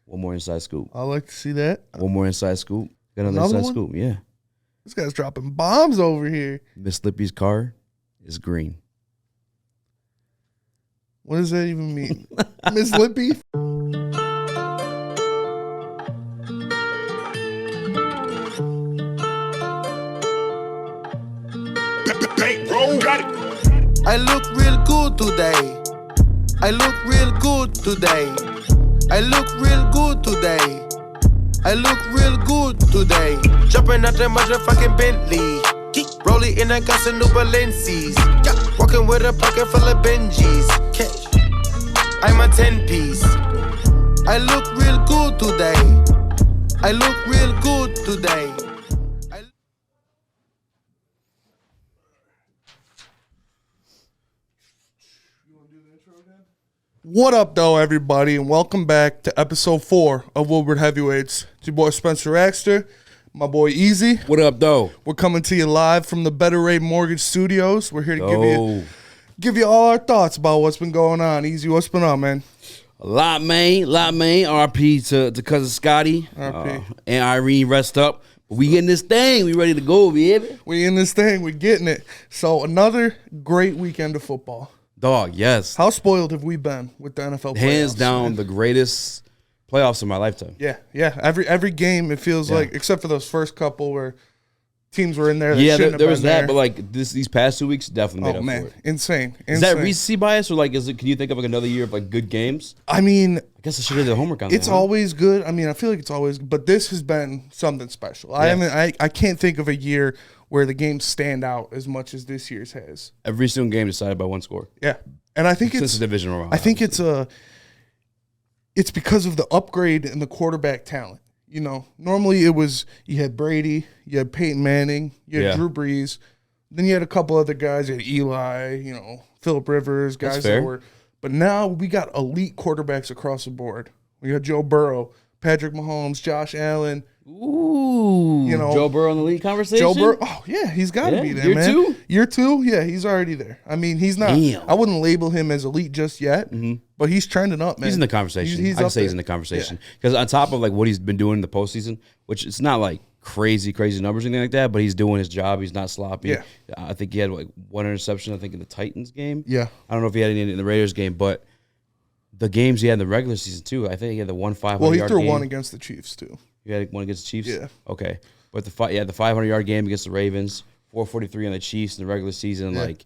One more inside scoop. I like to see that. One more inside scoop. Got another inside scoop. Yeah. This guy's dropping bombs over here. Miss Lippy's car is green. What does that even mean? Miss Lippy? I look real good today. I look real good today. I look real good today. I look real good today. Jumping out that motherfucking Bentley. Rolling in a got some new Balenci's. Walking with a pocket full of Benjis. I'm a 10-piece. I look real good today. I look real good today. What up, though, everybody, and welcome back to episode 4 of Woodward Heavyweights. It's your boy Spencer Axter, my boy Eazy. What up, though? We're coming to you live from the Better Rate Mortgage Studios. We're here to give you all our thoughts about what's been going on. Eazy, what's been on, man? A lot, man. RP to cousin Scotty. RP. And Irene, rest up. We getting this thing. We ready to go, baby. We in this thing. We getting it. So another great weekend of football. Dog, yes. How spoiled have we been with the NFL playoffs? Hands down, man? the greatest playoffs of my lifetime. Yeah. Every game, it feels like, except for those first couple where teams were in there. There was that, but like these past 2 weeks definitely made up for it. Insane. Is that recency bias, or like can you think of like another year of like good games? I mean, I guess I should have did the homework on that. It's always good. I mean, I feel like it's always good, but this has been something special. Yeah. I can't think of a year where the games stand out as much as this year's has. Every single game decided by one score. Yeah. And I think Since the division round. I think it's because of the upgrade in the quarterback talent. You know, normally you had Brady, you had Peyton Manning, you had Drew Brees, then you had a couple other guys, you had Eli, Phillip Rivers, guys that were. But now we got elite quarterbacks across the board. We got Joe Burrow, Patrick Mahomes, Josh Allen. Ooh, Joe Burrow in the league conversation. Joe Burrow, he's got to be there, man. Year two, he's already there. I mean, he's not. Damn. I wouldn't label him as elite just yet, but he's trending up, man. He's in the conversation. I can say he's in the conversation because on top of like what he's been doing in the postseason, which it's not like crazy numbers or anything like that, but he's doing his job. He's not sloppy. Yeah. I think he had like one interception. I think in the Titans game. Yeah, I don't know if he had any in the Raiders game, but the games he had in the regular season too. I think he had the 500-yard game. Well, he threw one against the Chiefs too. You had one against the Chiefs? Yeah. Okay. But the 500-yard game against the Ravens, 443 on the Chiefs in the regular season. Yeah. Like,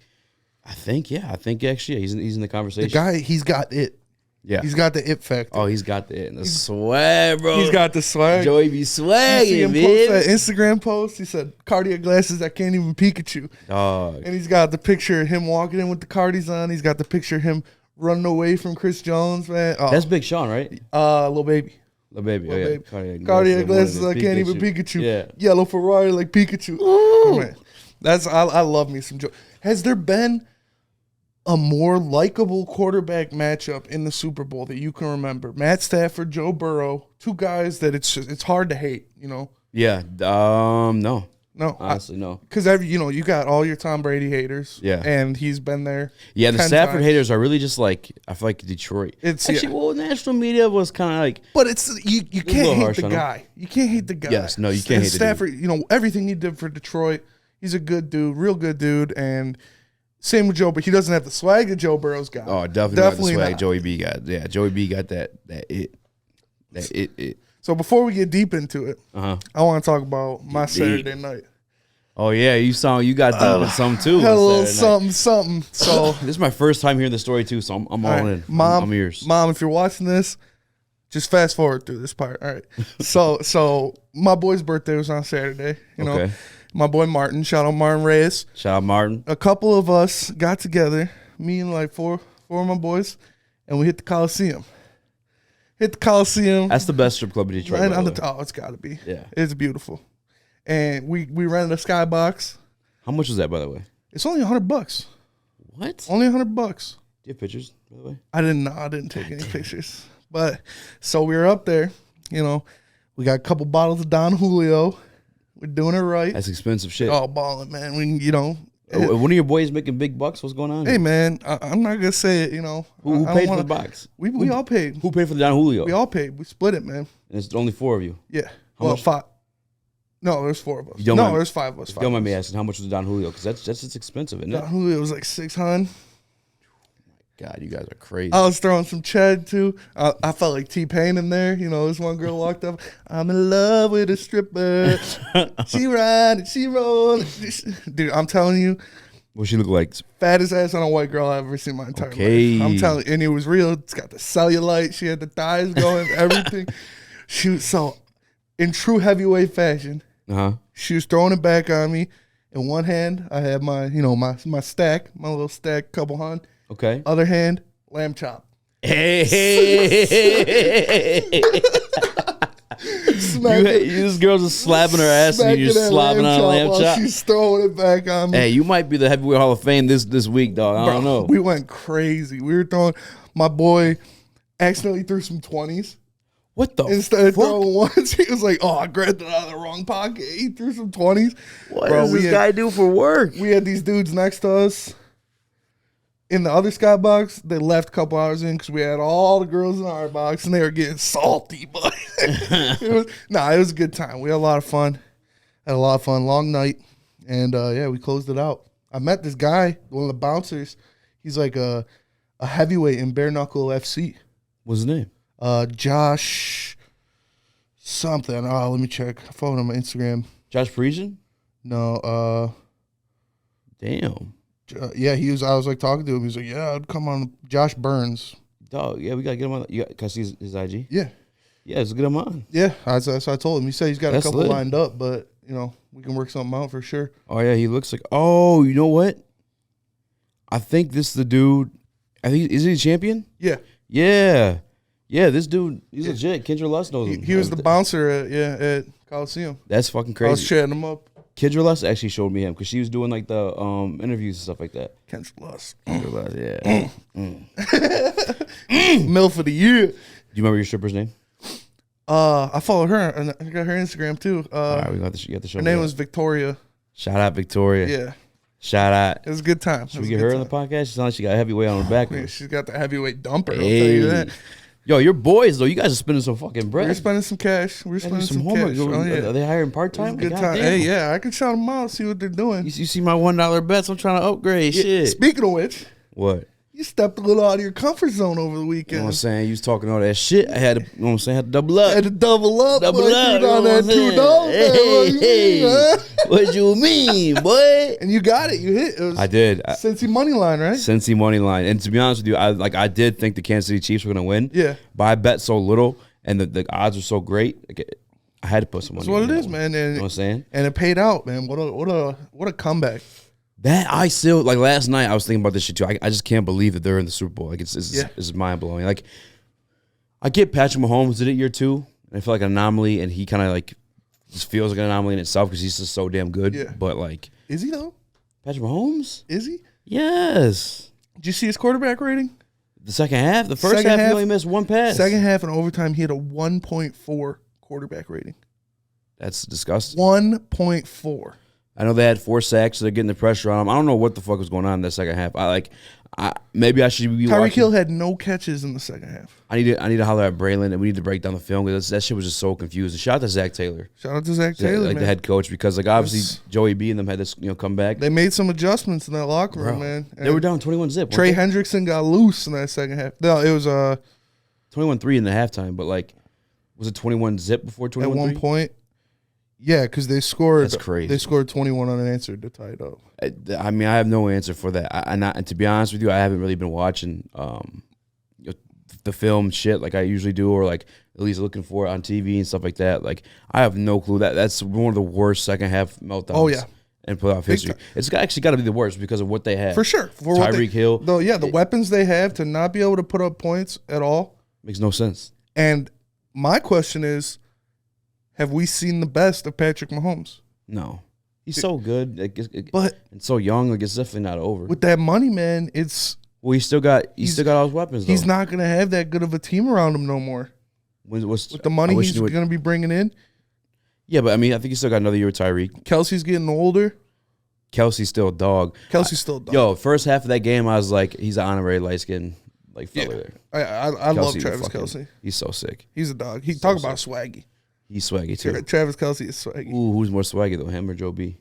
I think actually he's in the conversation. The guy, he's got it. Yeah. He's got the it factor. Oh, he's got the it and the swag, bro. He's got the swag. Joey be swagging, man. Post that Instagram post. He said, cardiac glasses, I can't even Pikachu. Dog. And he's got the picture of him walking in with the cardies on. He's got the picture of him running away from Chris Jones, man. Oh. That's Big Sean, right? Little baby. Little baby. Little baby. Cardiac glasses, I can't even Pikachu. Yeah. Yellow Ferrari like Pikachu. Oh, man. I love me some Joe. Has there been a more likable quarterback matchup in the Super Bowl that you can remember? Matt Stafford, Joe Burrow, two guys that it's hard to hate, Yeah. No. No, honestly, no. Because you got all your Tom Brady haters. Yeah, and he's been there. Yeah, the Stafford haters are really just like I feel like Detroit. It's actually national media was kind of like, but it's you can't hate the guy. You can't hate the guy. Yes, no, you can't hate Stafford. Everything he did for Detroit. He's a good dude, real good dude, and same with Joe. But he doesn't have the swag that Joe Burrow's got. Oh, definitely not the swag Joey B got. Yeah, Joey B got that it. So before we get deep into it, I want to talk about my Saturday night. Oh yeah, you got done with something too. Had a little something. So this is my first time hearing the story too, so I'm all in. I'm yours. Mom, if you're watching this, just fast forward through this part. All right. So my boy's birthday was on Saturday. Okay. My boy Martin. Shout out Martin Reyes. Shout out Martin. A couple of us got together, me and like four of my boys, and we hit the Coliseum. That's the best strip club in Detroit. It's got to be. Yeah. It's beautiful. And we rented a skybox. How much was that, by the way? It's only $100. What? Only $100. Do you have pictures, by the way? I didn't take any pictures. But so we were up there. We got a couple bottles of Don Julio. We're doing it right. That's expensive shit. Oh, balling, man. One of your boys making big bucks? What's going on? Hey, man, I'm not going to say it, you know. Who paid for the box? We all paid. Who paid for the Don Julio? We all paid. We split it, man. And it's only 4 of you? Yeah. How much? 5. No, there's 4 of us. No, there's 5 of us. If you don't mind me asking, how much was Don Julio? Because that's just expensive, isn't it? Don Julio was like $600. God, you guys are crazy. I was throwing some Chad, too. I felt like T-Pain in there. You know, this one girl walked up. I'm in love with a stripper. She ride, she roll. Dude, I'm telling you. What she look like? Fattest ass on a white girl I've ever seen in my entire life. I'm telling you. And it was real. It's got the cellulite. She had the thighs going, everything. She was so, in true heavyweight fashion, she was throwing it back on me. In one hand, I had my, you know, my stack, my little stack, couple hundred. Okay. Other hand, lamb chop. Hey. This girl's just slapping her ass and you're slobbing on a lamb chop. She's throwing it back on me. Hey, you might be the heavyweight Hall of Fame this week, dog. I don't know. We went crazy. We were throwing. My boy accidentally threw some 20s. What the Instead of throwing ones, he was like, "Oh, I grabbed it out of the wrong pocket." He threw some 20s. What does this guy do for work? We had these dudes next to us in the other skybox. They left a couple hours in because we had all the girls in our box and they were getting salty. But it was a good time. We had a lot of fun. Long night, and we closed it out. I met this guy, one of the bouncers. He's like a heavyweight in bare knuckle FC. What's his name? Josh something. Oh, let me check. I followed him on Instagram. Josh Parisian? No. Damn. Yeah, I was like talking to him. He was like, "Yeah, I'd come on." Josh Burns. Dog, yeah, we gotta get him on. Can I see his IG? Yeah. Yeah, let's get him on. Yeah, so I told him. He said he's got a couple lit. lined up, but you know we can work something out for sure. Oh yeah, he looks like. Oh, you know what? I think this is the dude. Is he a champion? Yeah. Yeah, this dude, he's legit. Kendra Luss knows him. He was the bouncer at Coliseum. That's fucking crazy. I was chatting him up. Kendra Luss actually showed me him because she was doing like the interviews and stuff like that. Kendra Luss. Yeah. MILF of the year. Do you remember your stripper's name? I followed her and I got her Instagram too. All right, you have to show her name was Victoria. Shout out Victoria. Yeah. Shout out. It was a good time. Should we get her on the podcast? She sounds like she got a heavyweight on her back. Yeah, she's got the heavyweight dumper. Hey. I'll tell you that. Yo, your boys though, you guys are spending some fucking bread. We're spending some cash. We're spending some cash. Oh, yeah. Are they hiring part time? Good time. Hey, yeah, I can shout them out, see what they're doing. You see my $1 bets? I'm trying to upgrade. Yeah, shit. Speaking of which, what? You stepped a little out of your comfort zone over the weekend. You know what I'm saying? You was talking all that shit. I had to, you know what I'm saying? I had to double up. Had to double up. Double boy, up. on that $2. Hey. What you mean, boy? And you got it. You hit. It was I did. Cincy money line, right? Cincy money line. And to be honest with you, I did think the Kansas City Chiefs were going to win. Yeah. But I bet so little, and the odds were so great. I had to put some money. That's what it is, one. man. And, you know what I'm saying? And it paid out, man. What a comeback. That I still like last night. I was thinking about this shit too. I just can't believe that they're in the Super Bowl. Like it's mind blowing. Like I get Patrick Mahomes did it year 2, and I feel like an anomaly, and he kind of like just feels like an anomaly in itself because he's just so damn good. Yeah. But like, is he though? Patrick Mahomes? Is he? Yes. Did you see his quarterback rating? The second half, the first half, he only missed one pass. Second half and overtime, he had a 1.4 quarterback rating. That's disgusting. 1.4. I know they had 4 sacks, so they're getting the pressure on them. I don't know what the fuck was going on in that second half. Maybe I should be Tyreek watching. Hill had no catches in the second half. I need to holler at Braylon, and we need to break down the film because that shit was just so confusing. Shout out to Zach Taylor. Shout out to Zach Taylor, like man. the head coach, because like obviously Joey B and them had this come back. They made some adjustments in that locker room, man. And they were down 21-0. Trey Hendrickson got loose in that second half. No, it was 21-3 in the halftime, but like was it 21-0 before 21-3? At one point. Yeah, because they scored. That's crazy. They scored 21 unanswered to tie it up. I mean, I have no answer for that. And to be honest with you, I haven't really been watching the film shit like I usually do, or like at least looking for it on TV and stuff like that. Like I have no clue. That's one of the worst second half meltdowns. Oh yeah. In playoff history. It's actually got to be the worst because of what they have. For sure. For Tyreek Hill. The weapons they have to not be able to put up points at all makes no sense. And my question is, have we seen the best of Patrick Mahomes? No. He's so good. But and so young, like it's definitely not over. With that money, man, it's well, he's still got all his weapons though. He's not gonna have that good of a team around him no more. With the money he's gonna be bringing in. Yeah, but I mean, I think he's still got another year with Tyreek. Kelsey's getting older. Kelsey's still a dog. Kelsey's still a dog. Yo, first half of that game, I was like, he's an honorary light skin fella there. I love Travis Kelce. He's so sick. He's a dog. He talk about swaggy. He's swaggy too. Travis Kelce is swaggy. Ooh, who's more swaggy though, him or Joe B?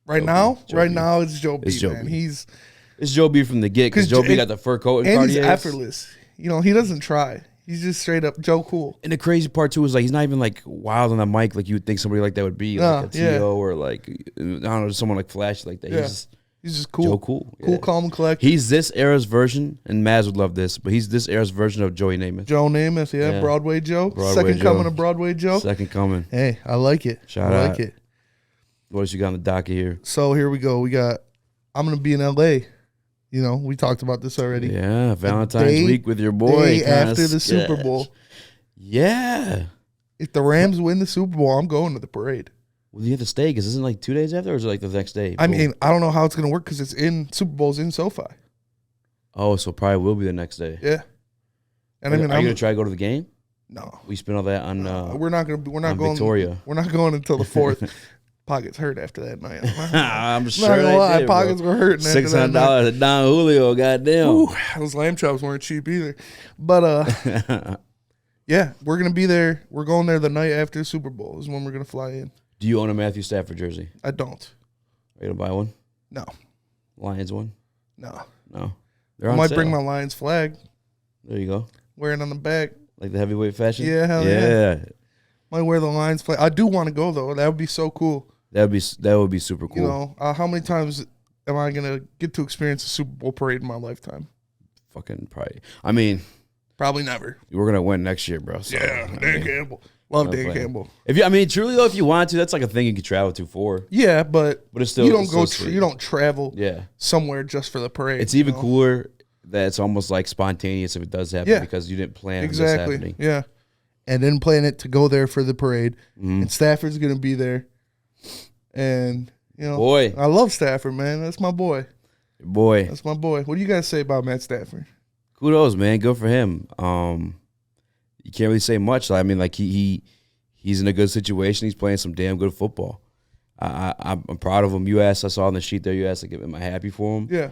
Right now it's Joe B. Man. It's Joe B from the get because Joe B got the fur coat and he's effortless. You know, he doesn't try. He's just straight up Joe Cool. And the crazy part too is like he's not even like wild on the mic like you would think somebody like that would be, like a T.O. or like I don't know, someone like flashy like that. Yeah. He's just cool. Joe Cool. Cool, calm, and collected. He's this era's version, and Maz would love this, but he's this era's version of Joey Namath. Joe Namath, yeah. Broadway Joe. Second coming of Broadway Joe. Second coming. Hey, I like it. I like it. What else you got on the docket here? So here we go. I'm going to be in L.A. You know, we talked about this already. Yeah, Valentine's week with your boy. Day after the Super Bowl. Yeah. If the Rams win the Super Bowl, I'm going to the parade. Well, you have to stay because isn't it like 2 days after, or is it like the next day? I mean, I don't know how it's going to work because Super Bowl's in SoFi. Oh, so probably will be the next day. Yeah. And are you going to try to go to the game? No. We spent all that on we're not going. Victoria. We're not going until the 4th. Pockets hurt after that night. I'm sure not gonna lie, did, pockets were hurting. $600 at Don Julio, goddamn. Ooh, those lamb chops weren't cheap either. But yeah, we're gonna be there. We're going there the night after the Super Bowl is when we're gonna fly in. Do you own a Matthew Stafford jersey? I don't. Are you gonna buy one? No. Lions one? No. I might bring my Lions flag. There you go. Wear it on the back. Like the heavyweight fashion? Yeah, hell yeah. Might wear the Lions flag. I do want to go though. That would be so cool. That would be super cool. You know, how many times am I gonna get to experience a Super Bowl parade in my lifetime? Fucking probably. I mean, probably never. We're gonna win next year, bro. So, yeah, Dan Campbell. Love Dan Campbell. Truly though, if you want to, that's like a thing you could travel to for. Yeah, but it's still you don't go. You don't travel. Yeah. Somewhere just for the parade. It's even cooler that it's almost like spontaneous if it does happen because you didn't plan exactly. On this happening. Yeah, and then plan it to go there for the parade, and Stafford's gonna be there. And, you know, boy, I love Stafford, man. That's my boy. Your boy. That's my boy. What do you guys say about Matt Stafford? Kudos, man. Good for him. You can't really say much. I mean, like he's in a good situation. He's playing some damn good football. I'm proud of him. I saw on the sheet there, you asked, like, am I happy for him? Yeah.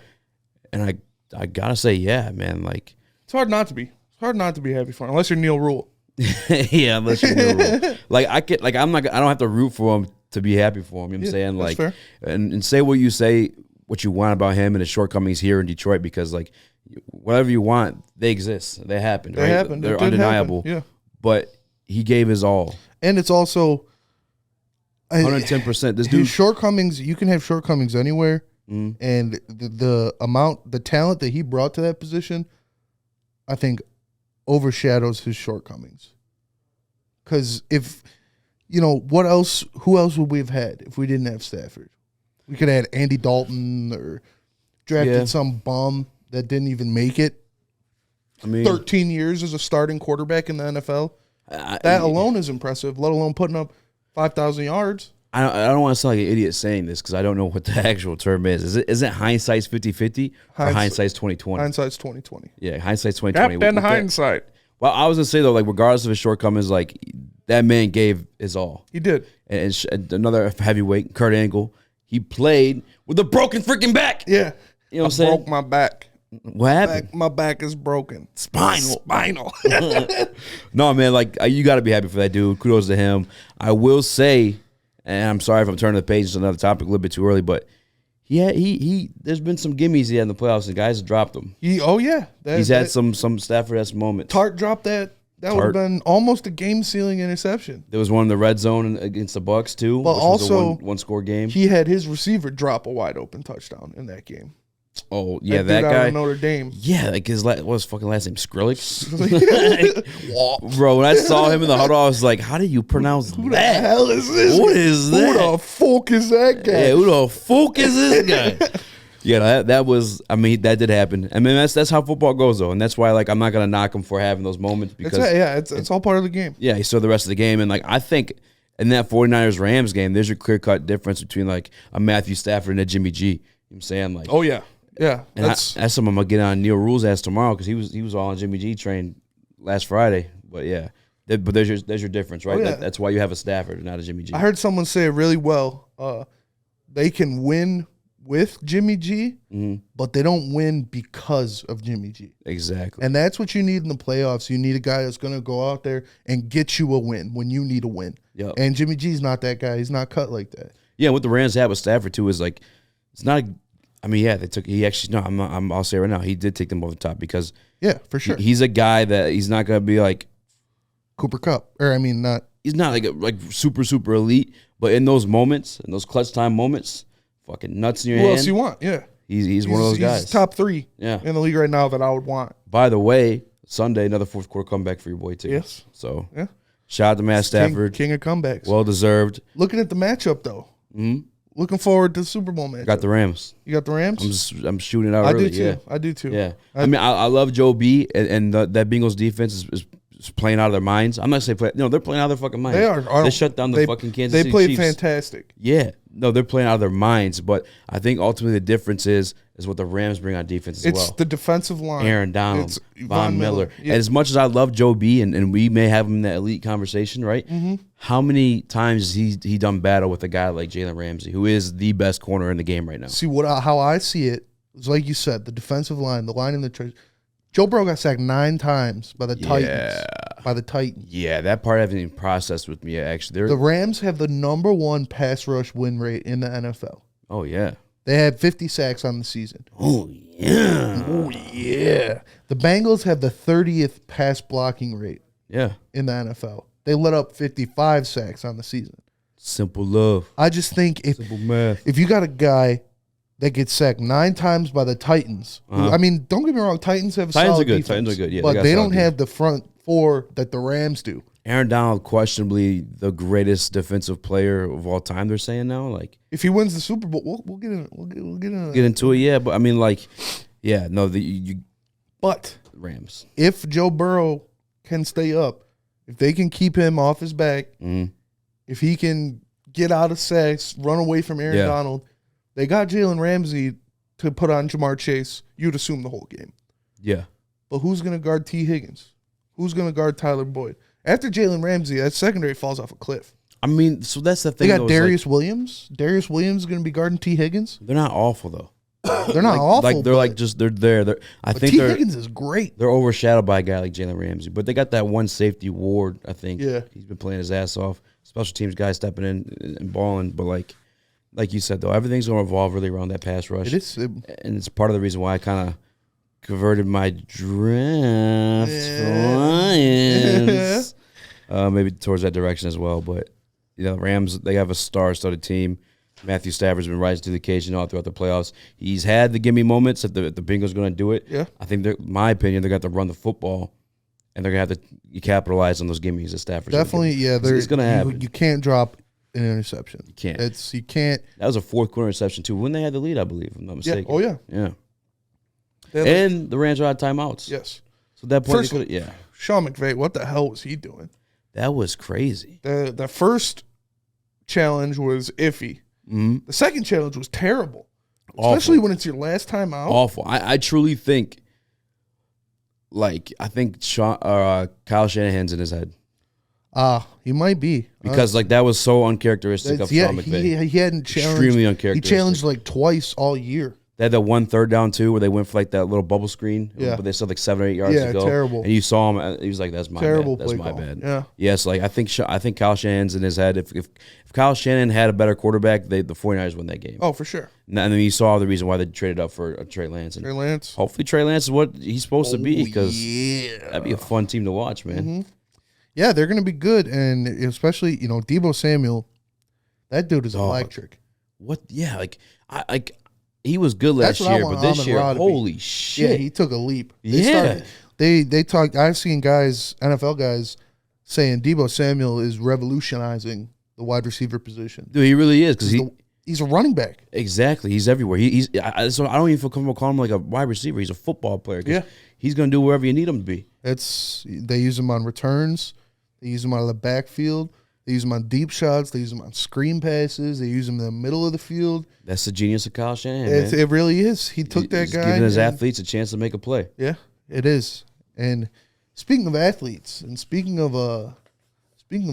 And I gotta say, yeah, man. Like, it's hard not to be. It's hard not to be happy for him, unless you're Neil Rule. Yeah, unless you're Neil Rule. Like, I don't have to root for him to be happy for him. You know what I'm saying? Like, fair. And say what you want about him and his shortcomings here in Detroit, because like whatever you want, they exist. They happen. They right? happen. They're undeniable. Happen. Yeah. But he gave his all. And it's also 110%. This dude shortcomings, you can have shortcomings anywhere. And the talent that he brought to that position, I think overshadows his shortcomings. Because who else would we have had if we didn't have Stafford? We could have had Andy Dalton or drafted some bum that didn't even make it. I mean, 13 years as a starting quarterback in the NFL. That alone is impressive, let alone putting up 5,000 yards. I don't want to sound like an idiot saying this because I don't know what the actual term is. Is it hindsight's 50-50 or hindsight's 20-20? Hindsight's 20-20. Yeah, hindsight's 20-20. Captain hindsight. Well, I was going to say, though, like, regardless of his shortcomings, like, that man gave his all. He did. And another heavyweight, Kurt Angle, he played with a broken freaking back. Yeah. You know what I'm saying? Broke my back. What happened? My back is broken. Spinal. Spinal. No, man, like, you got to be happy for that dude. Kudos to him. I will say, and I'm sorry if I'm turning the page to another topic a little bit too early, but there's been some gimmies he had in the playoffs, and guys have dropped them. He's had some Stafford-esque moments. Tart dropped that. That would have been almost a game-sealing interception. There was one in the red zone against the Bucs too, but which also was a one-score game. He had his receiver drop a wide-open touchdown in that game. Oh yeah, that guy. Out of Notre Dame. Yeah, like what was his fucking last name? Skrillex. Bro, when I saw him in the huddle, I was like, "How do you pronounce who that? Who the hell is this? What is that? Who the fuck is that guy? Yeah, who the fuck is this guy?" Yeah, that was. I mean, that did happen. I mean, that's how football goes, though, and that's why, like, I'm not gonna knock him for having those moments because it's all part of the game. Yeah, he saw the rest of the game, and like I think in that 49ers-Rams game, there's a clear-cut difference between like a Matthew Stafford and a Jimmy G. You know what I'm saying? Like, oh yeah. Yeah, and that's something I'm gonna get on Neil Rule's ass tomorrow because he was all on Jimmy G train last Friday. But yeah, but there's your difference, right? Oh, yeah. That's why you have a Stafford and not a Jimmy G. I heard someone say it really well. They can win with Jimmy G, but they don't win because of Jimmy G. Exactly. And that's what you need in the playoffs. You need a guy that's going to go out there and get you a win when you need a win. Yep. And Jimmy G's not that guy. He's not cut like that. Yeah, what the Rams had with Stafford too is like, it's not. I'll say right now, he did take them over the top because for sure. He's a guy that he's not gonna be like Cooper Kupp, not. He's not like super elite, but in those moments, in those clutch time moments, fucking nuts in your hand. Who else you want? Yeah, he's one of those guys. He's top 3 in the league right now that I would want. By the way, Sunday another fourth quarter comeback for your boy too. Yes. So shout out to Matt Stafford, king of comebacks, well deserved. Looking at the matchup though, looking forward to the Super Bowl matchup. Got the Rams. You got the Rams? I'm shooting it out early. I do too. Yeah. I love Joe B and that Bengals defense is playing out of their minds. I'm not saying they're playing out of their fucking minds. They are. They shut down the fucking Kansas City They played Chiefs. fantastic. Yeah. No, they're playing out of their minds. But I think ultimately the difference is what the Rams bring on defense as well. It's the defensive line. Aaron Donald, It's Von Miller. Yeah. And as much as I love Joe B, and we may have him in that elite conversation, right? How many times has he done battle with a guy like Jalen Ramsey, who is the best corner in the game right now? See, how I see it is like you said, the defensive line, the line in the trench. Joe Burrow got sacked 9 times by the Titans. By the Titans. Yeah, that part I haven't even processed with me yet, actually. The Rams have the number 1 pass rush win rate in the NFL. Oh, yeah. They had 50 sacks on the season. Oh, yeah. Oh, yeah. The Bengals have the 30th pass blocking rate in the NFL. They let up 55 sacks on the season. Simple love. I just think Simple math. if you got a guy that gets sacked 9 times by the Titans, who, I mean, don't get me wrong, Titans have a solid defense. Titans are good, yeah. But they don't have the front 4 that the Rams do. Aaron Donald, questionably the greatest defensive player of all time. They're saying now, like if he wins the Super Bowl, we'll get in. We'll get into it. Yeah, but I mean, like, yeah, no, But Rams. If Joe Burrow can stay up, if they can keep him off his back, if he can get out of sacks, run away from Aaron Donald, they got Jalen Ramsey to put on Jamar Chase. You'd assume the whole game. Yeah, but who's going to guard T. Higgins? Who's going to guard Tyler Boyd? After Jalen Ramsey, that secondary falls off a cliff. I mean, so that's the thing. They got Darius Williams. Darius Williams is going to be guarding T. Higgins. They're not awful though. They're not awful. Like they're like just they're there. I think T. Higgins is great. They're overshadowed by a guy like Jalen Ramsey, but they got that one safety Ward. I think he's been playing his ass off. Special teams guy stepping in and balling, but like you said though, everything's going to revolve really around that pass rush. It is, and it's part of the reason why I kind of converted my draft Lions. Maybe towards that direction as well. But, Rams, they have a star-studded team. Matthew Stafford's been rising to the occasion all throughout the playoffs. He's had the gimme moments if the Bengals going to do it. Yeah. I think, my opinion, they're going to have to run the football, and they're going to have to capitalize on those gimmies that Stafford's definitely, it's going to happen. You can't drop an interception. You can't. You can't. That was a fourth quarter interception, too, when they had the lead, I believe, if I'm not mistaken. Yeah. Oh, yeah. Yeah. And the Rams are out of timeouts. Yes. So at that point, first, Sean McVay, what the hell was he doing? That was crazy. The first challenge was iffy. Mm-hmm. The second challenge was terrible, Awful. Especially when it's your last time out. Awful. I truly think, Kyle Shanahan's in his head. He might be because that was so uncharacteristic of Sean McVay. He hadn't challenged. Extremely uncharacteristic. He challenged twice all year. They had that 1 3rd down too, where they went for that little bubble screen. Yeah. But they still 7 or 8 yards to go. Terrible. And you saw him. He was like, "That's my terrible bad. That's play my call. bad." Yeah. Yes. I think Kyle Shanahan's in his head. If Kyle Shanahan had a better quarterback, the 49ers win that game. Oh, for sure. And then you saw the reason why they traded up for Trey Lance. And Trey Lance. Hopefully, Trey Lance is what he's supposed to be because yeah. that'd be a fun team to watch, man. Mm-hmm. Yeah, they're going to be good, and especially Deebo Samuel, that dude is electric. What? Yeah, he was good last year, but this year, holy shit! Yeah, he took a leap. They talked. I've seen NFL guys, saying Deebo Samuel is revolutionizing the wide receiver position. Dude, he really is because he's a running back. Exactly, he's everywhere. So I don't even feel comfortable calling him like a wide receiver. He's a football player. Yeah, he's going to do wherever you need him to be. They use him on returns. They use him out of the backfield. They use him on deep shots. They use him on screen passes. They use him in the middle of the field. That's the genius of Kyle Shanahan, man. It really is. He took that guy. Giving his athletes a chance to make a play. Yeah, it is. And speaking of athletes and speaking of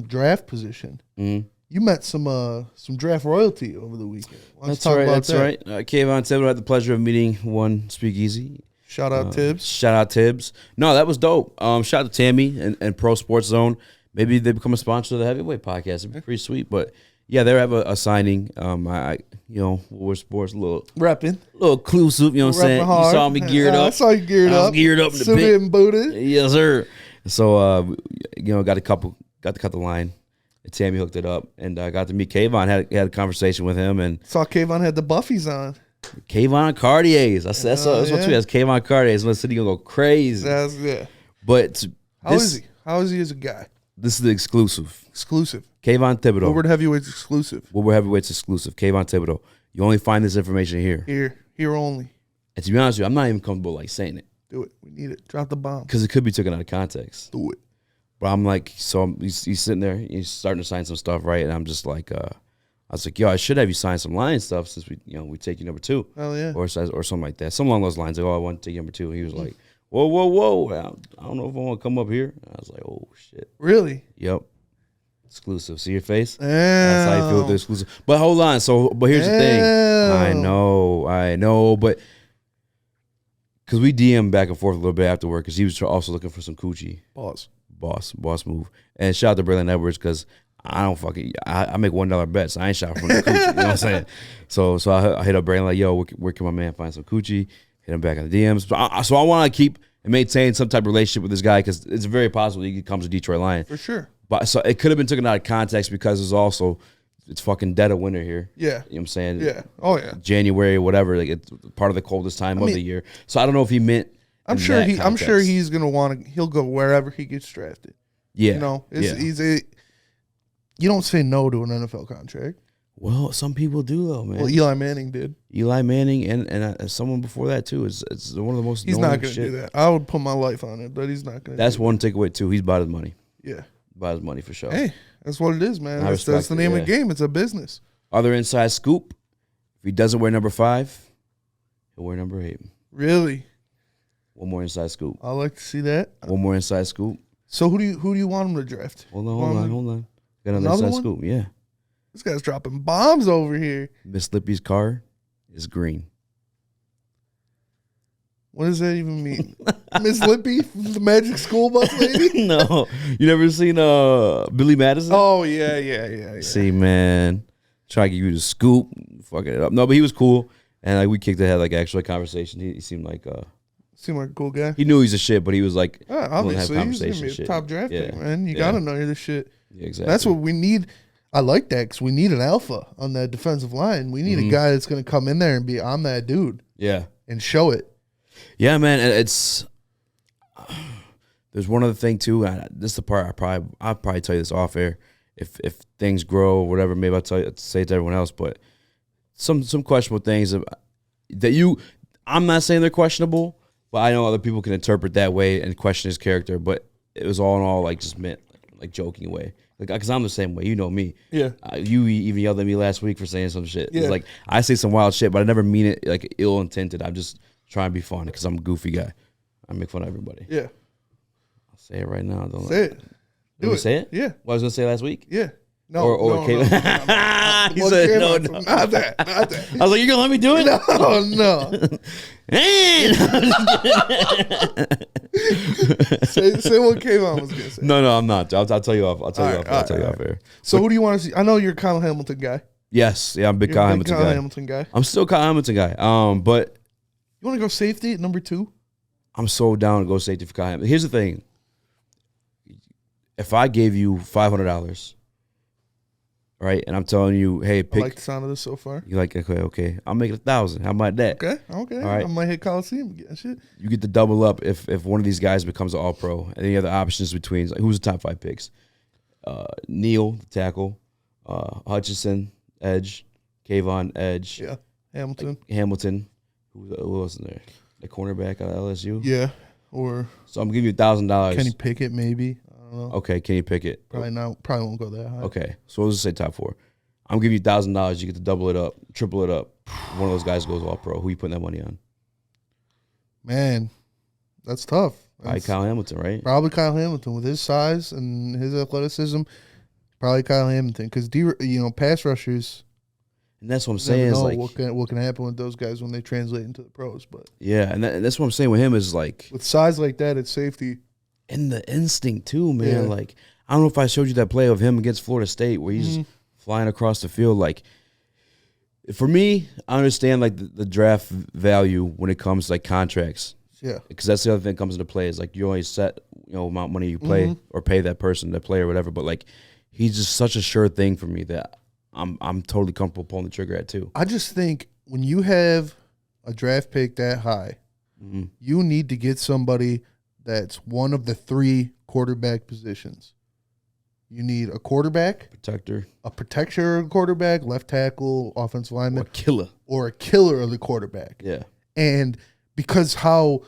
draft position, You met some draft royalty over the weekend. Let's talk about that. Right. Kayvon Thibodeaux, had the pleasure of meeting one Speakeasy. Shout out Tibbs. Shout out Tibbs. No, that was dope. Shout out to Tammy and Pro Sports Zone. Maybe they become a sponsor of the Heavyweight Podcast. It'd be pretty sweet. But yeah, they have a signing. Woodward Sports, a little exclusive. You know what I'm saying? Hard. You saw me geared up. I saw you geared up. Geared up in the suited pit. and booted. Yes, sir. So got to cut the line. And Tammy hooked it up, and I got to meet Kayvon. Had a conversation with him, and saw Kayvon had the Buffies on. Kayvon Cartiers. That's what tweet. That's Kayvon Cartiers. My city gonna go crazy. But how is he? How is he as a guy? This is the exclusive. Kayvon Thibodeaux. Woodward Heavyweights exclusive. Kayvon Thibodeaux. You only find this information here. Here only. And to be honest with you, I'm not even comfortable like saying it. Do it. We need it. Drop the bomb. Because it could be taken out of context. Do it. But I'm like, he's sitting there, he's starting to sign some stuff, right? And I'm just like, I was like, yo, I should have you sign some Lion stuff since we take you number 2. Hell yeah. Or something like that. Something along those lines. Like, I want to take you number 2. And he was like, whoa. I don't know if I want to come up here. And I was like, oh, shit. Really? Yep. Exclusive. See your face? Damn. That's how you feel with the exclusive. But hold on. But here's the thing. I know. But because we DM back and forth a little bit after work because he was also looking for some coochie. Boss move. And shout out to Braylon Edwards because I make $1 bets. I ain't shot from the coochie. You know what I'm saying? So I hit up Braylon like, yo, where can my man find some coochie? Hit him back on the DMs. So I want to keep and maintain some type of relationship with this guy because it's very possible he comes to Detroit Lion. For sure. But so it could have been taken out of context because it's fucking dead of winter here. Yeah. You know what I'm saying? Yeah. Oh yeah. January, whatever. Like it's part of the coldest time of the year. So I don't know if he meant I'm sure he's gonna want to. He'll go wherever he gets drafted. Yeah, you don't say no to an NFL contract. Well, some people do though, man. Well, Eli Manning did. Eli Manning and someone before that too. It's one of the most. He's not gonna do that. I would put my life on it, but he's not gonna. That's one takeaway too. He's about his money. Yeah, about his money for sure. Hey, that's what it is, man. That's the name of the game. It's a business. Other inside scoop: if he doesn't wear number 5, he'll wear number 8. Really? One more inside scoop. I like to see that. One more inside scoop. So who do you want him to draft? Hold on. Got another inside scoop. Yeah. This guy's dropping bombs over here. Miss Lippy's car is green. What does that even mean? Miss Lippy, the Magic School Bus lady? No. You never seen Billy Madison? Oh yeah. See, man. Try to give you the scoop. Fucking it up. No, but he was cool. And like we kicked ahead, like actual conversation. He seemed like seemed like a cool guy. He knew he's a shit, but he was like, obviously, he's gonna be a top draft pick, man. You gotta know you're the shit. Yeah, exactly. That's what we need. I like that because we need an alpha on that defensive line. We need a guy that's gonna come in there and be, I'm that dude. Yeah, and show it. Yeah, man. It's there's one other thing too. This is the part I'll probably tell you this off air. If things grow or whatever, maybe I'll say it to everyone else. But some questionable things I'm not saying they're questionable. But I know other people can interpret that way and question his character. But it was all in all like just meant like joking way. Like, because I'm the same way. You know me. Yeah. You even yelled at me last week for saying some shit. Yeah. It's like I say some wild shit, but I never mean it like ill intended. I'm just trying to be funny because I'm a goofy guy. I make fun of everybody. Yeah. I'll say it right now. Say it. Do it. Say it? Yeah. What I was gonna say last week? Yeah. No. He said no. Not that. I was like, you gonna let me do it? No. say what Kayvon was gonna say. No, I'm not. I'll tell you off. I'll tell you off air. So who do you want to see? I know you're a Kyle Hamilton guy. Yes, yeah, I'm a big Kyle Hamilton guy. I'm still Kyle Hamilton guy. But you want to go safety at number 2? I'm so down to go safety for Kyle Hamilton. Here's the thing. If I gave you $500, right, and I'm telling you, hey, pick. I like the sound of this so far. You're like, okay, I'll make it 1,000. How about that? Okay. All right. I might hit Coliseum again. Shit. You get to double up if one of these guys becomes an All-Pro, and then you have the options between like, who's the top 5 picks? Neal, the tackle, Hutchinson, edge, Kayvon, edge. Yeah, Hamilton. Who else in there? The cornerback at LSU. Yeah, so I'm giving you $1,000. Kenny Pickett, maybe. I don't know. Okay, Kenny Pickett. Probably not. Probably won't go that high. Okay, so we'll just say top 4. I'm giving you $1,000. You get to double it up, triple it up. One of those guys goes All-Pro. Who you putting that money on? Man, that's tough. Probably Kyle Hamilton, right? Probably Kyle Hamilton with his size and his athleticism. Probably Kyle Hamilton, because pass rushers. And that's what I'm saying. Is like what can happen with those guys when they translate into the pros. But yeah, and that's what I'm saying with him is like with size like that, it's safety and the instinct too, man. Yeah. Like I don't know if I showed you that play of him against Florida State where he's flying across the field. Like for me, I understand like the draft value when it comes to like contracts. Yeah, because that's the other thing that comes into play is like you only set amount of money you play or pay that person to play or whatever. But like he's just such a sure thing for me that I'm totally comfortable pulling the trigger at too. I just think when you have a draft pick that high, you need to get somebody that's one of the 3 quarterback positions. You need a quarterback, a protector quarterback, left tackle, offensive lineman, or a killer of the quarterback. Yeah, and because how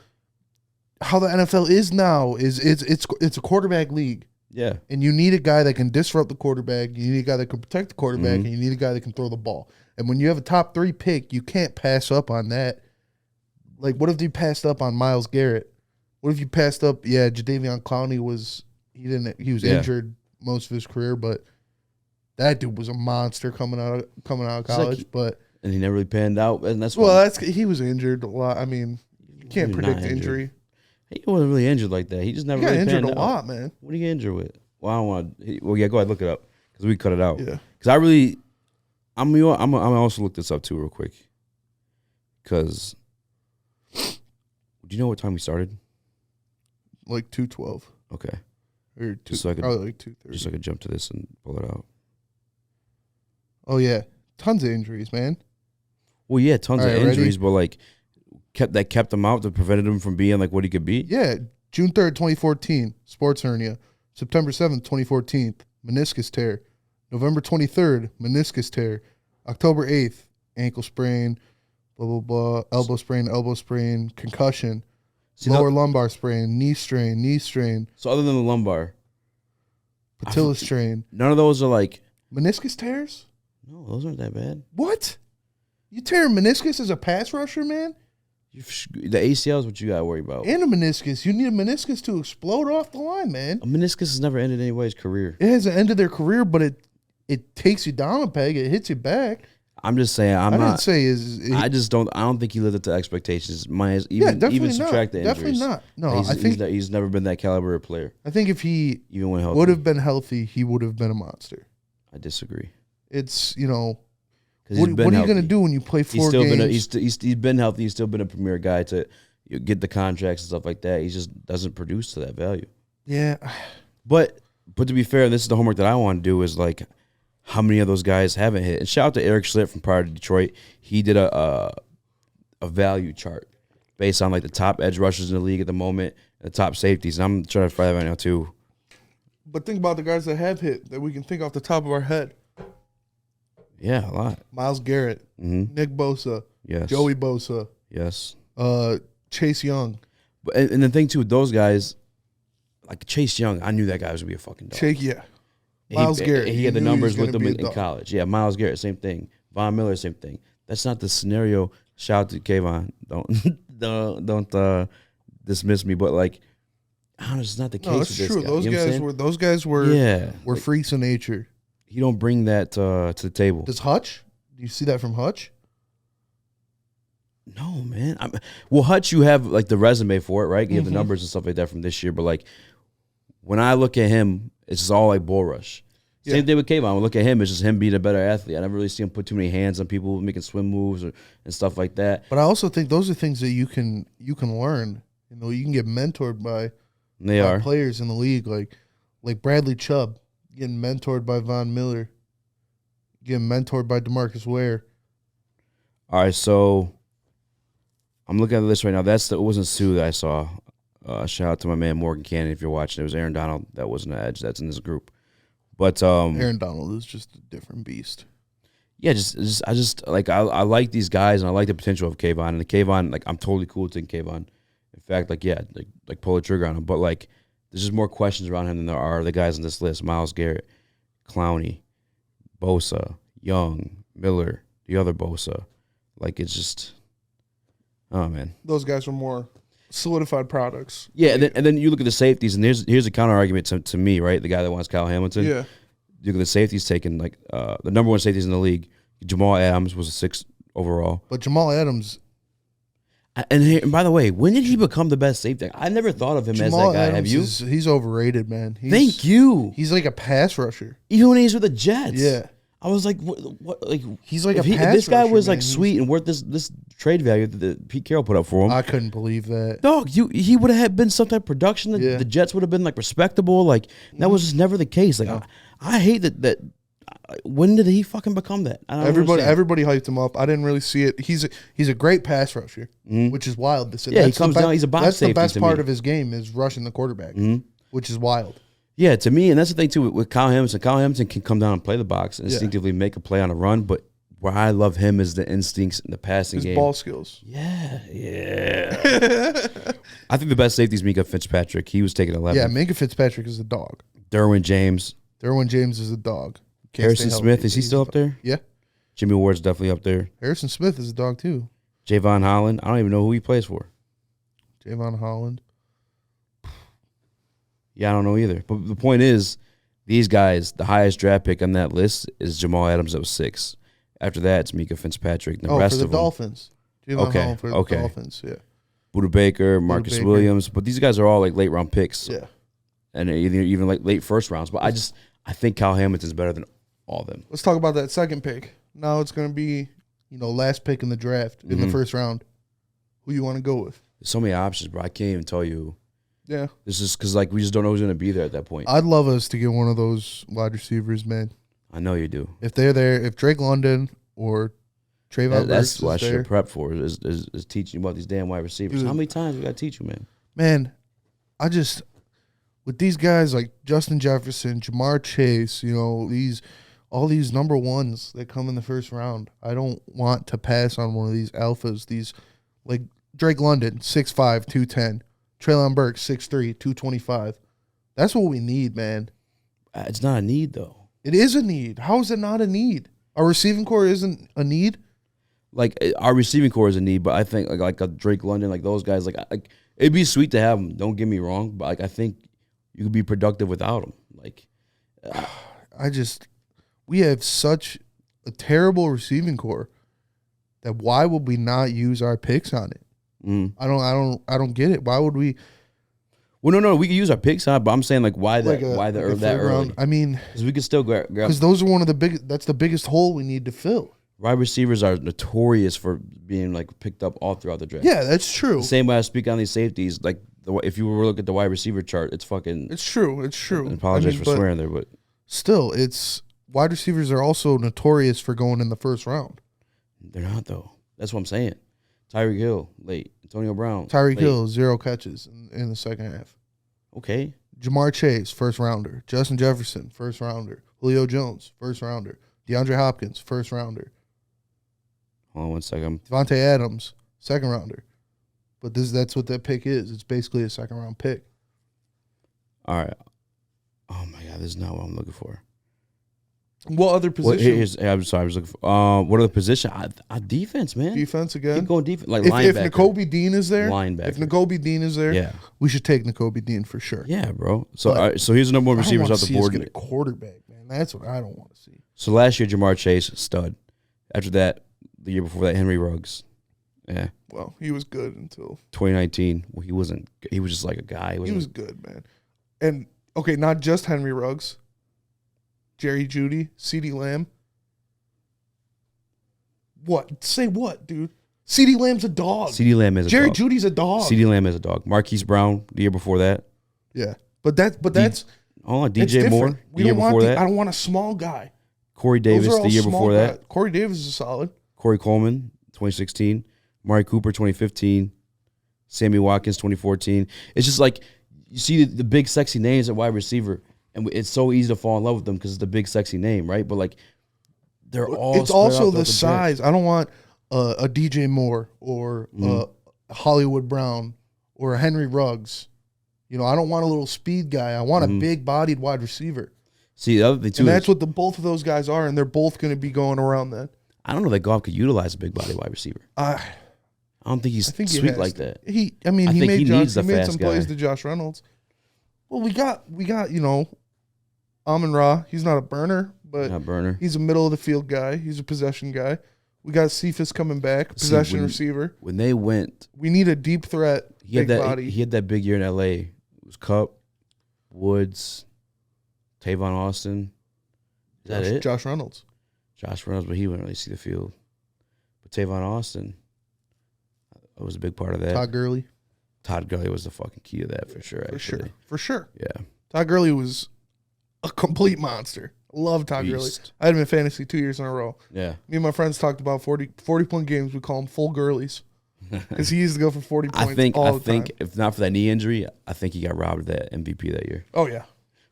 the NFL is now is it's a quarterback league. Yeah. And you need a guy that can disrupt the quarterback. You need a guy that can protect the quarterback, and you need a guy that can throw the ball. And when you have a top 3 pick, you can't pass up on that. Like, what if you passed up on Myles Garrett? What if you passed up? Yeah, Jadeveon Clowney was injured most of his career, but that dude was a monster coming out of college. And he never really panned out, and he was injured a lot. I mean, you can't predict injury. He wasn't really injured like that. He just never got really injured panned a lot, man. What did he get injured with? Well, I don't want to. Well, yeah, go ahead, look it up because we cut it out. Yeah. Because I'm also look this up too real quick. Because do you know what time we started? Like 2:12. Okay. Or probably like 2:30. Just so I could jump to this and pull it out. Oh yeah, tons of injuries, man. Well, yeah, tons of injuries, but like. Kept him out that prevented him from being like what he could be? Yeah. June 3rd, 2014, sports hernia. September 7th, 2014, meniscus tear. November 23rd, meniscus tear. October 8th, ankle sprain, blah, blah, blah, elbow sprain, concussion, lower lumbar sprain, knee strain. So other than the lumbar? Patella strain. None of those are like... Meniscus tears? No, those aren't that bad. What? You tear a meniscus as a pass rusher, man? The ACL is what you got to worry about. And a meniscus. You need a meniscus to explode off the line, man. A meniscus has never ended anybody's career. It hasn't ended their career, but it takes you down a peg. It hits you back. I'm just saying. I don't think he lived up to expectations. Even subtract the injuries. Definitely not. No, I think he's never been that caliber of player. I think if he even when would have been healthy, he would have been a monster. I disagree. It's What are you going to do when you play 4 games? He's been healthy. He's still been a premier guy to get the contracts and stuff like that. He just doesn't produce to that value. Yeah. But to be fair, this is the homework that I want to do is like how many of those guys haven't hit. And shout out to Eric Schlitt from prior to Detroit. He did a value chart based on like the top edge rushers in the league at the moment and the top safeties. And I'm trying to find that right now too. But think about the guys that have hit that we can think off the top of our head. Yeah, a lot. Myles Garrett, Nick Bosa, yes, Joey Bosa, yes, Chase Young. But and the thing too with those guys, like Chase Young, I knew that guy was gonna be a fucking dog. Myles Garrett, he had the numbers with him in college. Yeah, Myles Garrett, same thing. Von Miller, same thing. That's not the scenario. Shout out to Kayvon. Don't dismiss me, but like, I don't know, it's not the case. No, that's true. Those guys were freaks of nature. He don't bring that to the table. Does Hutch? Do you see that from Hutch? No, man. Hutch, you have like the resume for it, right? You have the numbers and stuff like that from this year. But like, when I look at him, it's just all like bull rush. Same thing with Kayvon. When I look at him, it's just him being a better athlete. I never really see him put too many hands on people making swim moves and stuff like that. But I also think those are things that you can learn. You can get mentored by players in the league, like Bradley Chubb. Getting mentored by Von Miller. Getting mentored by DeMarcus Ware. All right, so I'm looking at the list right now. It wasn't Sue that I saw. Shout out to my man Morgan Cannon if you're watching. It was Aaron Donald. That wasn't an edge. That's in this group. But Aaron Donald is just a different beast. Yeah, I like these guys and I like the potential of Kayvon. And the Kayvon, like I'm totally cool with taking Kayvon. In fact, like pull the trigger on him. But like there's just more questions around him than there are the guys on this list. Myles Garrett, Clowney, Bosa, Young, Miller, the other Bosa. Like, it's just, oh, man. Those guys are more solidified products. Yeah, and then you look at the safeties, and here's a counter-argument to me, right? The guy that wants Kyle Hamilton. Yeah. look at the safeties taken, like the number one safeties in the league, Jamal Adams was a 6th overall. But Jamal Adams. And by the way, when did he become the best safety? I never thought of him Jamal as that guy. Adams Have you? He's overrated, man. Thank you. He's like a pass rusher. Even when he's with the Jets. Yeah. I was like, what like he's like if a pass if this guy rusher, was like man. sweet and worth this trade value that Pete Carroll put up for him. I couldn't believe that. Dog, he would have been some type of production. That the Jets would have been like respectable. Like that was just never the case. Like I hate that. When did he fucking become that? I don't Everybody hyped him up. I didn't really see it. He's a great pass rusher, which is wild to say. Yeah, he comes down. He's a box safety. That's the best part of his game is rushing the quarterback, which is wild. Yeah, to me, and that's the thing too with Kyle Hamilton. Kyle Hamilton can come down and play the box and instinctively make a play on a run, but where I love him is the instincts in the passing game. His ball skills. Yeah. I think the best safety is Minkah Fitzpatrick. He was taking 11. Yeah, Minkah Fitzpatrick is a dog. Derwin James. Derwin James is a dog. Harrison Smith, is he still up there? Yeah. Jimmy Ward's definitely up there. Harrison Smith is a dog too. Javon Holland, I don't even know who he plays for. Javon Holland. Yeah, I don't know either. But the point is, these guys, the highest draft pick on that list is Jamal Adams, that was 6. After that, it's Minkah Fitzpatrick. The rest for the of them, Dolphins. Javon Holland for the Dolphins, yeah. Buda Baker, Marcus Williams. But these guys are all like late round picks. Yeah. And even like late first rounds. But I think Kyle Hamilton's better than all of them. Let's talk about that second pick. Now it's going to be, last pick in the draft in the first round. Who you want to go with? There's so many options, bro. I can't even tell you. Yeah. This is because we just don't know who's going to be there at that point. I'd love us to get one of those wide receivers, man. I know you do. If they're there, if Drake London or Trayvon that's what I there, should prep for is teaching you about these damn wide receivers. How many times we got to teach you, man? Man, with these guys like Justin Jefferson, Jamar Chase, all these number ones that come in the first round, I don't want to pass on one of these alphas. These, like Drake London, 6'5", 210. Treylon Burks, 6'3", 225. That's what we need, man. It's not a need, though. It is a need. How is it not a need? Our receiving core isn't a need? Like, our receiving core is a need, but I think like a Drake London, like those guys, like it'd be sweet to have them, don't get me wrong, but I think you could be productive without them. Like, we have such a terrible receiving core that why would we not use our picks on it? I don't get it. Why would we? Well, no, we can use our picks on it, but I'm saying why that early? Round. I mean, because we can still grab. Because those are one of the biggest. That's the biggest hole we need to fill. Wide receivers are notorious for being picked up all throughout the draft. Yeah, that's true. The same way I speak on these safeties, like if you were to look at the wide receiver chart, it's fucking. It's true. I apologize for swearing there, but still, it's wide receivers are also notorious for going in the first round. They're not though. That's what I'm saying. Tyreek Hill late. Antonio Brown. Tyreek Hill 0 catches in the second half. Okay. Jamar Chase, first rounder. Justin Jefferson, first rounder. Julio Jones, first rounder. DeAndre Hopkins, first rounder. Hold on one second. Devontae Adams, second rounder. But that's what that pick is. It's basically a second round pick. All right. Oh my God, this is not what I'm looking for. What other position? I'm sorry, I was looking for. What other position? Defense, man. Defense again. Keep going defense. Like if linebacker. If Nakobe Dean is there, linebacker. If Nakobe Dean is there, yeah, we should take Nakobe Dean for sure. Yeah, bro. So so here's the number one receivers off the board. Get a quarterback, man. That's what I don't want to see. So last year, Jamar Chase, stud. After that, the year before that, Henry Ruggs. Yeah. Well, he was good until 2019. Well, he wasn't. He was just like a guy. He was good, man. And okay, not just Henry Ruggs. Jerry Jeudy, CeeDee Lamb. What? Say what, dude? CeeDee Lamb's a dog. CeeDee Lamb is a Jerry dog. Judy's a dog. CeeDee Lamb is a dog. Marquise Brown, the year before that. Yeah. But that's hold on, DJ Moore, the year before that. I don't want a small guy. Corey Davis, the year before that. Corey Davis is solid. Corey Coleman, 2016. Mari Cooper, 2015. Sammy Watkins, 2014. It's just like you see the big sexy names at wide receiver, and it's so easy to fall in love with them because it's the big sexy name, right? But like they're all. It's also the size. I don't want a DJ Moore or a Hollywood Brown or a Henry Ruggs. I don't want a little speed guy. I want a big-bodied wide receiver. See, the other thing too, and that's what both of those guys are, and they're both going to be going around that. I don't know that Goff could utilize a big-bodied wide receiver. I don't think he's sweet like that. He made some plays to Josh Reynolds. Well, we got Amon-Ra, he's not a burner, but Not burner. he's a middle of the field guy. He's a possession guy. We got Cephas coming back, possession receiver. When they went, we need a deep threat. He had that big year in L.A. It was Cup, Woods, Tavon Austin. Is that it? Josh Reynolds. Josh Reynolds, but he wouldn't really see the field. But Tavon Austin, that was a big part of that. Todd Gurley was the fucking key to that for sure. For sure. Yeah. Todd Gurley was a complete monster. I love Todd Gurley. I had him in fantasy 2 years in a row. Yeah. Me and my friends talked about 40-point games. We call them full Gurleys because he used to go for 40 points all the time. If not for that knee injury, I think he got robbed of that MVP that year. Oh, yeah.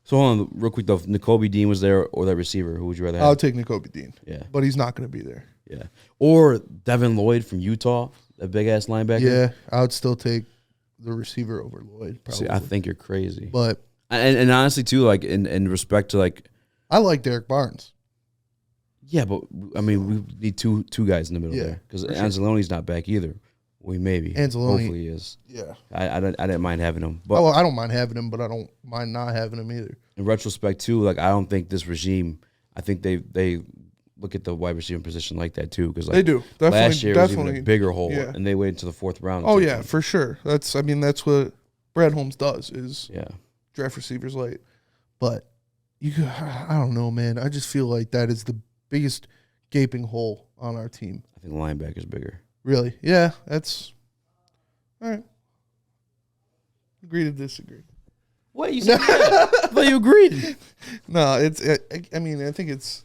So hold on, real quick though. If N'Kobe Dean was there or that receiver, who would you rather have? I'll take N'Kobe Dean. Yeah. But he's not going to be there. Yeah. Or Devin Lloyd from Utah, that big-ass linebacker. Yeah, I would still take the receiver over Lloyd, probably. See, I think you're crazy. But and honestly, too, like in respect to like, I like Derek Barnes. Yeah, but I mean, we need two guys in the middle there because Anzalone's not back either. We maybe. Anzalone, hopefully he is. Yeah. I didn't mind having him. But I don't mind having him, but I don't mind not having him either. In retrospect, too, like I don't think this regime. I think they look at the wide receiver position like that too, because like they do. Definitely, last year was even a bigger hole, and they waited until the fourth round. Oh yeah, for sure. That's what Brad Holmes does is draft receivers late. But I don't know, man. I just feel like that is the biggest gaping hole on our team. I think linebacker's bigger. Really? Yeah, that's all right. Agree to disagree. What you said? I thought you agreed. No, I mean, I think it's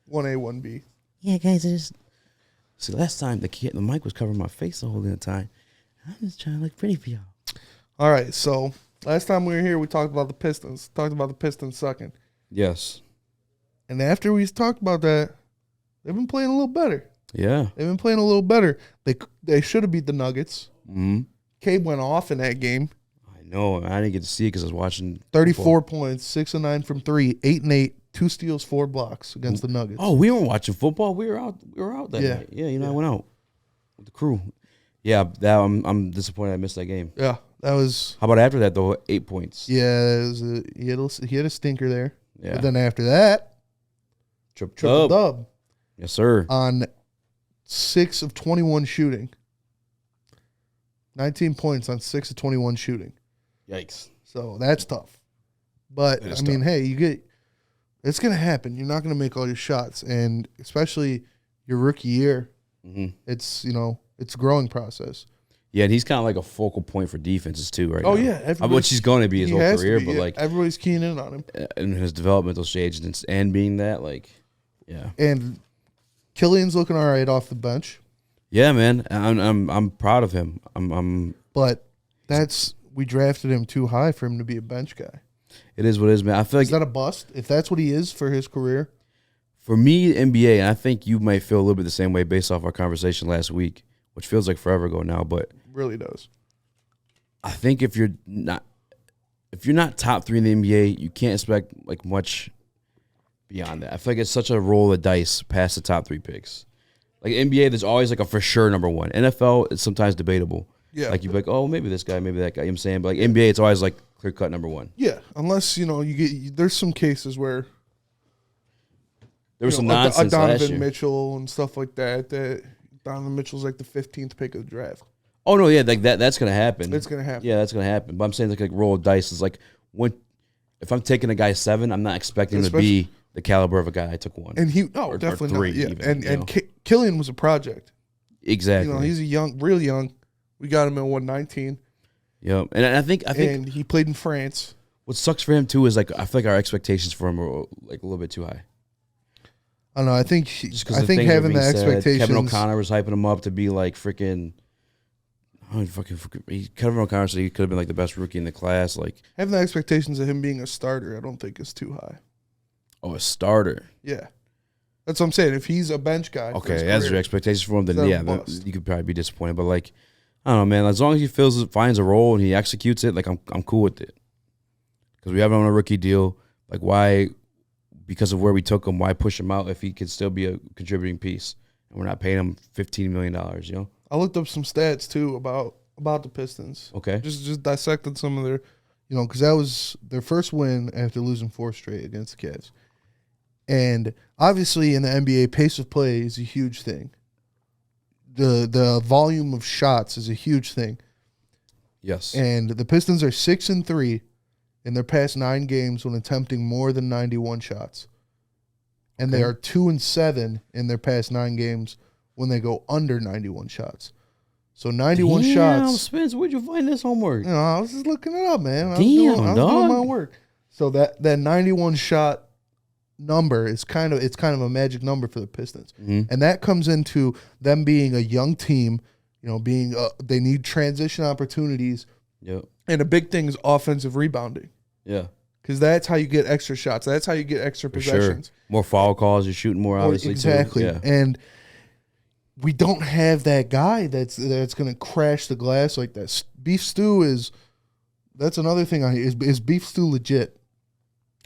1A, 1B. Yeah, guys. See, last time the mic was covering my face the whole time. I'm just trying to look pretty for y'all. All right, so last time we were here, we talked about the Pistons. Talked about the Pistons sucking. Yes. And after we talked about that, they've been playing a little better. Yeah. They've been playing a little better. They should have beat the Nuggets. Mm-hmm. Cade went off in that game. I know. I didn't get to see it because I was watching. 34 points, 6 of 9 from 3, 8 and 8, 2 steals, 4 blocks against the Nuggets. Oh, we weren't watching football. We were out that night. Yeah, I went out with the crew. Yeah, I'm disappointed I missed that game. Yeah, that was. How about after that though? 8 points. Yeah, he had a stinker there. Yeah. But then after that, triple dub. Yes, sir. On 6 of 21 shooting. 19 points on 6 of 21 shooting. Yikes. So that's tough. But I mean, hey, it's going to happen. You're not going to make all your shots, and especially your rookie year. Mm-hmm. It's it's a growing process. Yeah, and he's kind of like a focal point for defenses too, right? Oh now. Yeah, which he's going to be his whole career, but like everybody's keying in on him in his developmental stage, and being that, like, yeah. And Killian's looking all right off the bench. Yeah, man, I'm proud of him. But we drafted him too high for him to be a bench guy. It is what it is, man. I feel like is that a bust? If that's what he is for his career, for me, NBA, and I think you might feel a little bit the same way based off our conversation last week, which feels like forever ago now, but it really does. I think if you're not top 3 in the NBA, you can't expect like much beyond that. I feel like it's such a roll of dice past the top 3 picks. Like NBA, there's always like a for sure number 1. NFL, it's sometimes debatable. Yeah. Like you'd be like, oh, maybe this guy, maybe that guy. You know what I'm saying? But like NBA, it's always like clear cut number 1. Yeah, unless there's some cases where there was some nonsense last year. Donovan Mitchell and stuff like that. That Donovan Mitchell's like the 15th pick of the draft. Oh no, yeah, like that's gonna happen. It's gonna happen. Yeah, that's gonna happen. But I'm saying like roll of dice is like if I'm taking a guy 7, I'm not expecting him to be the caliber of a guy I took 1. And definitely or 3 not. Yeah. even, and Killian was a project. Exactly. He's real young. We got him at 119. Yep. And I think and he played in France. What sucks for him too is like I feel like our expectations for him are like a little bit too high. I don't know. I think having the expectations. Kevin O'Connor was hyping him up to be like freaking. Kevin O'Connor said he could have been like the best rookie in the class. Like having the expectations of him being a starter, I don't think is too high. Oh, a starter. Yeah, that's what I'm saying. If he's a bench guy, okay, that's your expectations for him. Then you could probably be disappointed. But like, I don't know, man. As long as he finds a role and he executes it, like I'm cool with it. Because we have him on a rookie deal. Like why? Because of where we took him, why push him out if he could still be a contributing piece? And we're not paying him $15 million, you know? I looked up some stats, too, about the Pistons. Okay. Just dissected some of their, because that was their first win after losing 4 straight against the Cavs. And obviously in the NBA, pace of play is a huge thing. The volume of shots is a huge thing. Yes. And the Pistons are 6-3 in their past 9 games when attempting more than 91 shots. And they are 2-7 in their past 9 games when they go under 91 shots. So 91 shots. Spence, where'd you find this homework? I was just looking it up, man. I was Damn, doing my work. So that 91 shot number is kind of a magic number for the Pistons. Mm-hmm. And that comes into them being a young team, being they need transition opportunities. Yep. And a big thing is offensive rebounding. Yeah. Because that's how you get extra shots. That's how you get extra possessions. Sure. More foul calls. You're shooting more, obviously. Exactly. Too. Yeah. And we don't have that guy that's going to crash the glass like that. Beef Stew that's another thing. Is Beef Stew legit?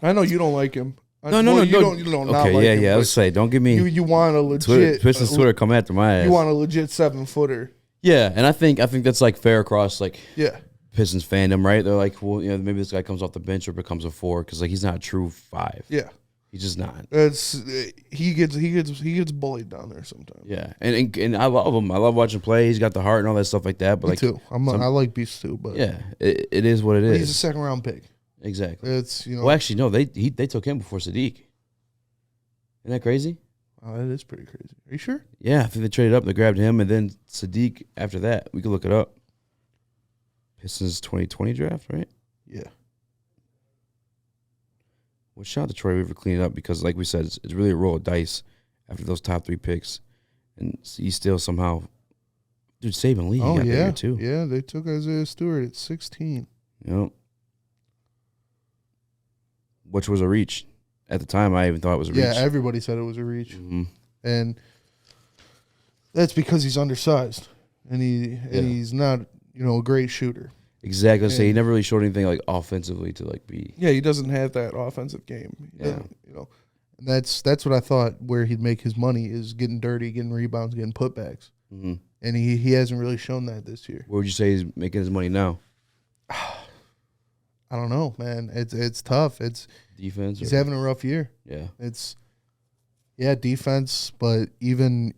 I know you don't like him. No. You don't not like him. Yeah. I was say, don't give me. You want a legit Pistons Twitter come after my ass. You want a legit 7-footer. Yeah, and I think that's like fair across yeah. Pistons fandom, right? They're like, well, maybe this guy comes off the bench or becomes a 4 because he's not a true 5. Yeah. He's just not. He gets bullied down there sometimes. Yeah, and I love him. I love watching play. He's got the heart and all that stuff like that. But Me too. I like Beef Stew, but yeah, it is what it is. He's a second round pick. Exactly. It's Well, actually, no. They took him before Sadiq. Isn't that crazy? Oh, that is pretty crazy. Are you sure? Yeah, I think they traded up. They grabbed him, and then Sadiq after that. We could look it up. Pistons 2020 draft, right? Yeah. Well, shout out to Troy Weaver cleaning up because, like we said, it's really a roll of dice after those top 3 picks, and he still somehow, dude, saving Lee. Oh, got yeah, there too. Yeah, they took Isaiah Stewart at 16. Yep. Which was a reach at the time. I even thought it was a reach. Yeah, everybody said it was a reach, mm-hmm. and that's because he's undersized and he's not a great shooter. Exactly. So he never really showed anything like offensively to like be. Yeah, he doesn't have that offensive game. And that's what I thought where he'd make his money is getting dirty, getting rebounds, getting putbacks. Mm-hmm. And he hasn't really shown that this year. Where would you say he's making his money now? I don't know, man. It's tough. It's defense. He's having a rough year. Yeah. It's defense, but even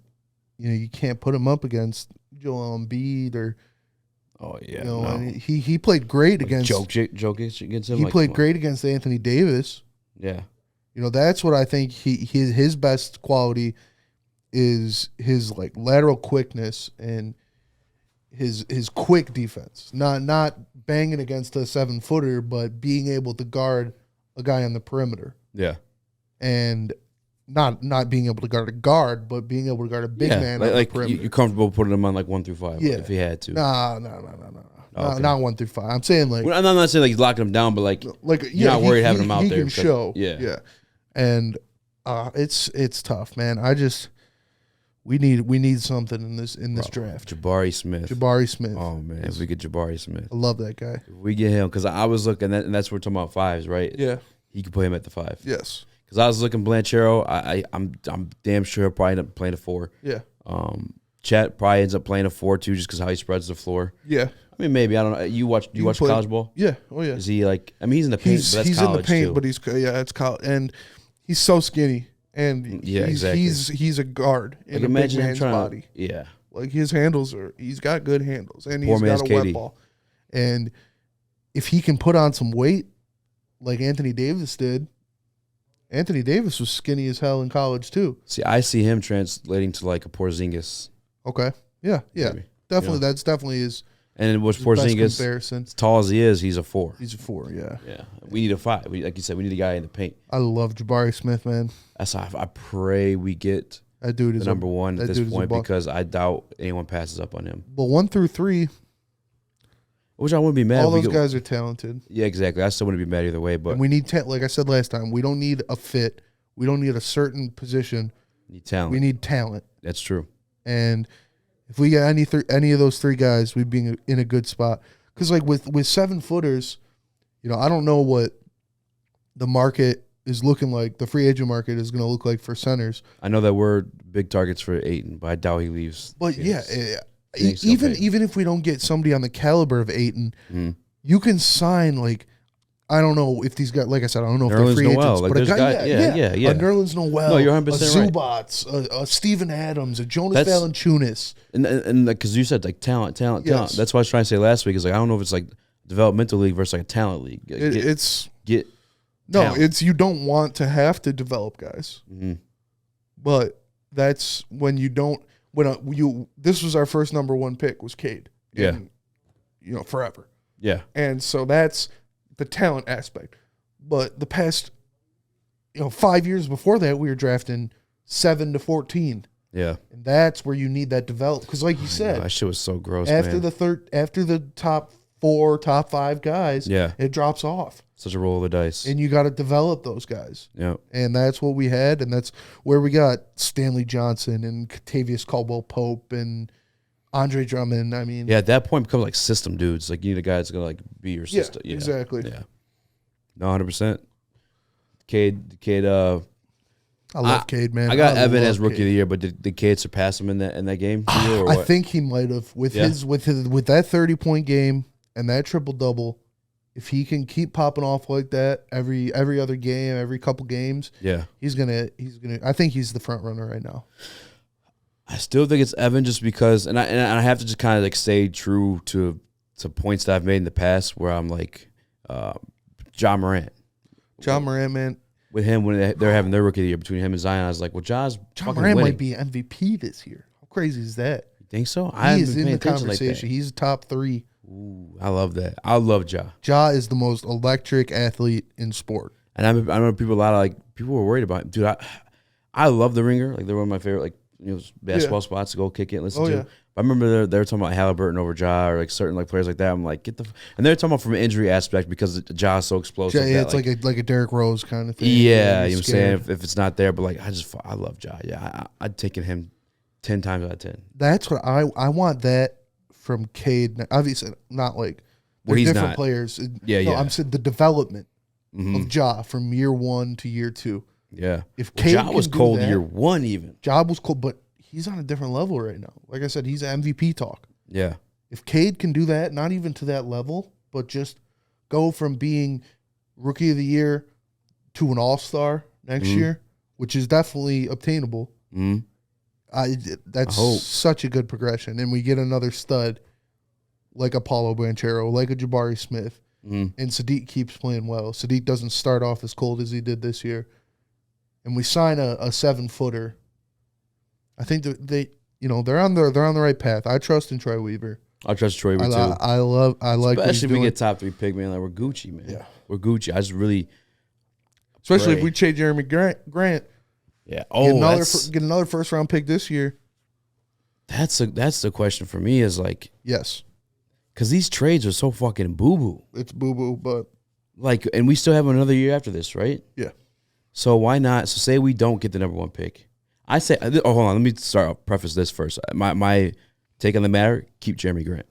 you can't put him up against Joel Embiid or. Oh yeah, and he played great against Jokic against him. He played great against Anthony Davis. Yeah, that's what I think. His best quality is his like lateral quickness and his quick defense. Not banging against a 7-footer, but being able to guard a guy on the perimeter. Yeah, and not being able to guard a guard, but being able to guard a big man on the perimeter. You're comfortable putting him on like 1 through 5 if he had to. No. Okay. Not 1 through 5. I'm saying like I'm not saying like he's locking him down, but like you're not worried having him out there. He can show. Yeah. And it's tough, man. We need something in this draft. Jabari Smith. Oh man, if we get Jabari Smith, I love that guy. If we get him because I was looking at, and that's what we're talking about 5s, right? Yeah, he could put him at the 5. Yes. Because I was looking Blanchero, I'm damn sure he'll probably end up playing a 4. Yeah. Chet probably ends up playing a 4 too, just because how he spreads the floor. Yeah. I mean, maybe I don't know. You watch college ball? Yeah. Oh yeah. Is he like? I mean, he's in the paint. But that's he's college in the paint, too. but it's college, and he's so skinny, and exactly. He's a guard in a big man's body. Yeah. Like his handles he's got good handles, and Poor he's man's got a wet KD. ball, and if he can put on some weight, like Anthony Davis did. Anthony Davis was skinny as hell in college too. See, I see him translating to like a Porzingis. Okay. Yeah. Maybe. Definitely. That's definitely his. And with Porzingis, as tall as he is, he's a 4. He's a 4. Yeah. Yeah. We need a 5. Like you said, we need a guy in the paint. I love Jabari Smith, man. That's how I pray we get that dude is the number 1 at this point because I doubt anyone passes up on him. But 1 through 3. Which I wouldn't be mad. All those guys are talented. Yeah, exactly. I still wouldn't be mad either way. But and we need like I said last time, we don't need a fit. We don't need a certain position. We need talent. We need talent. That's true. And if we got any of those 3 guys, we'd be in a good spot. Because like with 7-footers, I don't know what the market is looking like. The free agent market is going to look like for centers. I know that we're big targets for Ayton, but I doubt he leaves. But even if we don't get somebody on the caliber of Ayton, you can sign like I don't know if these guys, like I said, I don't know if Nerlens they're free agents. Noel, like but a guy, yeah. A Nerlens Noel, No, you're 100% a right. Zubats, a Steven Adams, a Jonas Valanciunas. And because you said like talent. Yes. That's what I was trying to say last week. Is like I don't know if it's like developmental league versus like a talent league. It's you don't want to have to develop guys, but that's when you don't. This was our first number 1 pick was Cade. Forever. Yeah. And so that's the talent aspect. But the past 5 years before that, we were drafting 7 to 14. Yeah. And that's where you need that develop. Because like you said, that shit was so gross, after man. after the top 4, top 5 guys, yeah, it drops off. Such a roll of the dice. And you got to develop those guys. Yeah. And that's what we had. And that's where we got Stanley Johnson and Kentavious Caldwell-Pope and Andre Drummond. I mean, at that point, it becomes like system dudes. Like you need a guy that's gonna like be your system. Yeah, exactly. Yeah, no, 100%. Cade. I love Cade, man. I got Evan as rookie of the year, but did Cade surpass him in that game? I think he might have with that 30-point game and that triple double. If he can keep popping off like that every other game, every couple games, he's gonna. I think he's the front runner right now. I still think it's Evan just because, and I have to just kind of like stay true to points that I've made in the past where I'm like, Ja Morant. Ja Morant, man. With him, when they're having their rookie of the year between him and Zion, I was like, well, Ja Morant might be MVP this year. How crazy is that? You think so? He is in the conversation. He's top 3. Ooh, I love that. I love Ja. Ja is the most electric athlete in sport. And I remember people were worried about him. Dude, I love the Ringer. Like, they're one of my favorite basketball spots to go kick it and listen to. Yeah. But I remember they were talking about Halliburton over Ja or like certain like players like that. I'm like, and they're talking about from an injury aspect because Ja is so explosive. Ja, it's like a Derrick Rose kind of thing. Yeah, you know what I'm saying? If it's not there, but like I love Ja. Yeah, I'd taken him 10 times out of 10. That's what I want that from Cade. Obviously, not like they're different players. I'm saying the development of Ja from year 1 to year 2. Yeah, if Cade Ja was cold year 1 even. Ja was cold, but he's on a different level right now. Like I said, he's MVP talk. Yeah. If Cade can do that, not even to that level, but just go from being rookie of the year to an all-star next year, which is definitely obtainable. That's such a good progression. And we get another stud like a Paulo Banchero, like a Jabari Smith. And Sadiq keeps playing well. Sadiq doesn't start off as cold as he did this year. And we sign a 7-footer. I think they're on the right path. I trust in Troy Weaver. I trust Troy Weaver too. I like especially if we get top 3 pick, man. Like we're Gucci, man. Yeah, we're Gucci. I just really, especially if we trade Jeremy Grant. Yeah. Get another first round pick this year. That's the question for me is like, yes, because these trades are so fucking boo boo. It's boo boo, but like, and we still have another year after this, right? Yeah. So why not? So say we don't get the number 1 pick. I say, hold on. Let me preface this first. My take on the matter: keep Jeremy Grant,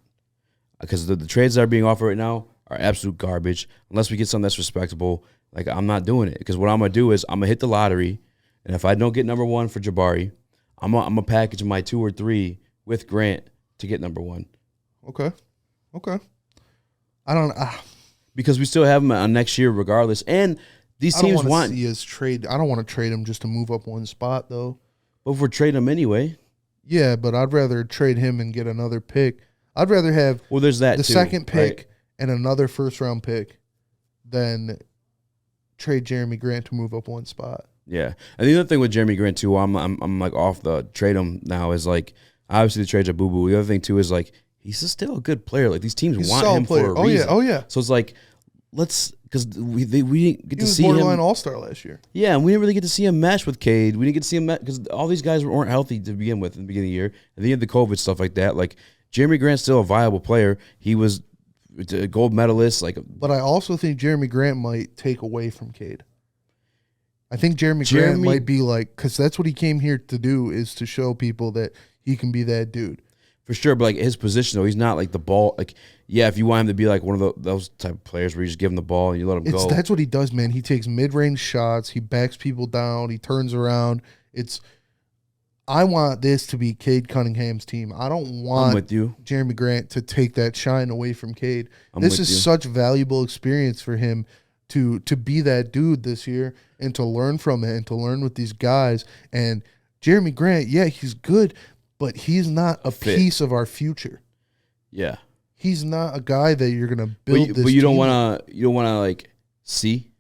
because the trades that are being offered right now are absolute garbage. Unless we get something that's respectable, like I'm not doing it. Because what I'm gonna do is I'm gonna hit the lottery, and if I don't get number 1 for Jabari, I'm gonna package my 2 or 3 with Grant to get number 1. Okay. I don't. Because we still have him on next year regardless, and these teams want his trade. I don't want to trade him just to move up 1 spot though. But if we're trading him anyway. Yeah, but I'd rather trade him and get another pick. I'd rather have there's that the too, second pick right? And another first round pick than trade Jeremy Grant to move up 1 spot. Yeah. And the other thing with Jeremy Grant too, I'm like off the trade him now is like obviously the trades are boo boo. The other thing too is like he's still a good player. Like these teams want him for a reason. Oh yeah. So it's like because we didn't get to see him. He was borderline all-star last year. Yeah, and we didn't really get to see him mesh with Cade. We didn't get to see him because all these guys weren't healthy to begin with in the beginning of the year. And then you had the COVID stuff like that. Like Jeremy Grant's still a viable player. He was a gold medalist. But I also think Jeremy Grant might take away from Cade. I think Jeremy Grant might be like, because that's what he came here to do, is to show people that he can be that dude. For sure, but like his position though, he's not like the ball. Like, yeah, if you want him to be like one of those type of players where you just give him the ball and you let him go. That's what he does, man. He takes mid-range shots. He backs people down. He turns around. I want this to be Cade Cunningham's team. I don't want Jeremy Grant to take that shine away from Cade. This is such valuable experience for him, to be that dude this year and to learn from it and to learn with these guys. And Jeremy Grant, yeah, he's good, but he's not a piece of our future. Yeah. He's not a guy that you're gonna build. But you don't want to like see.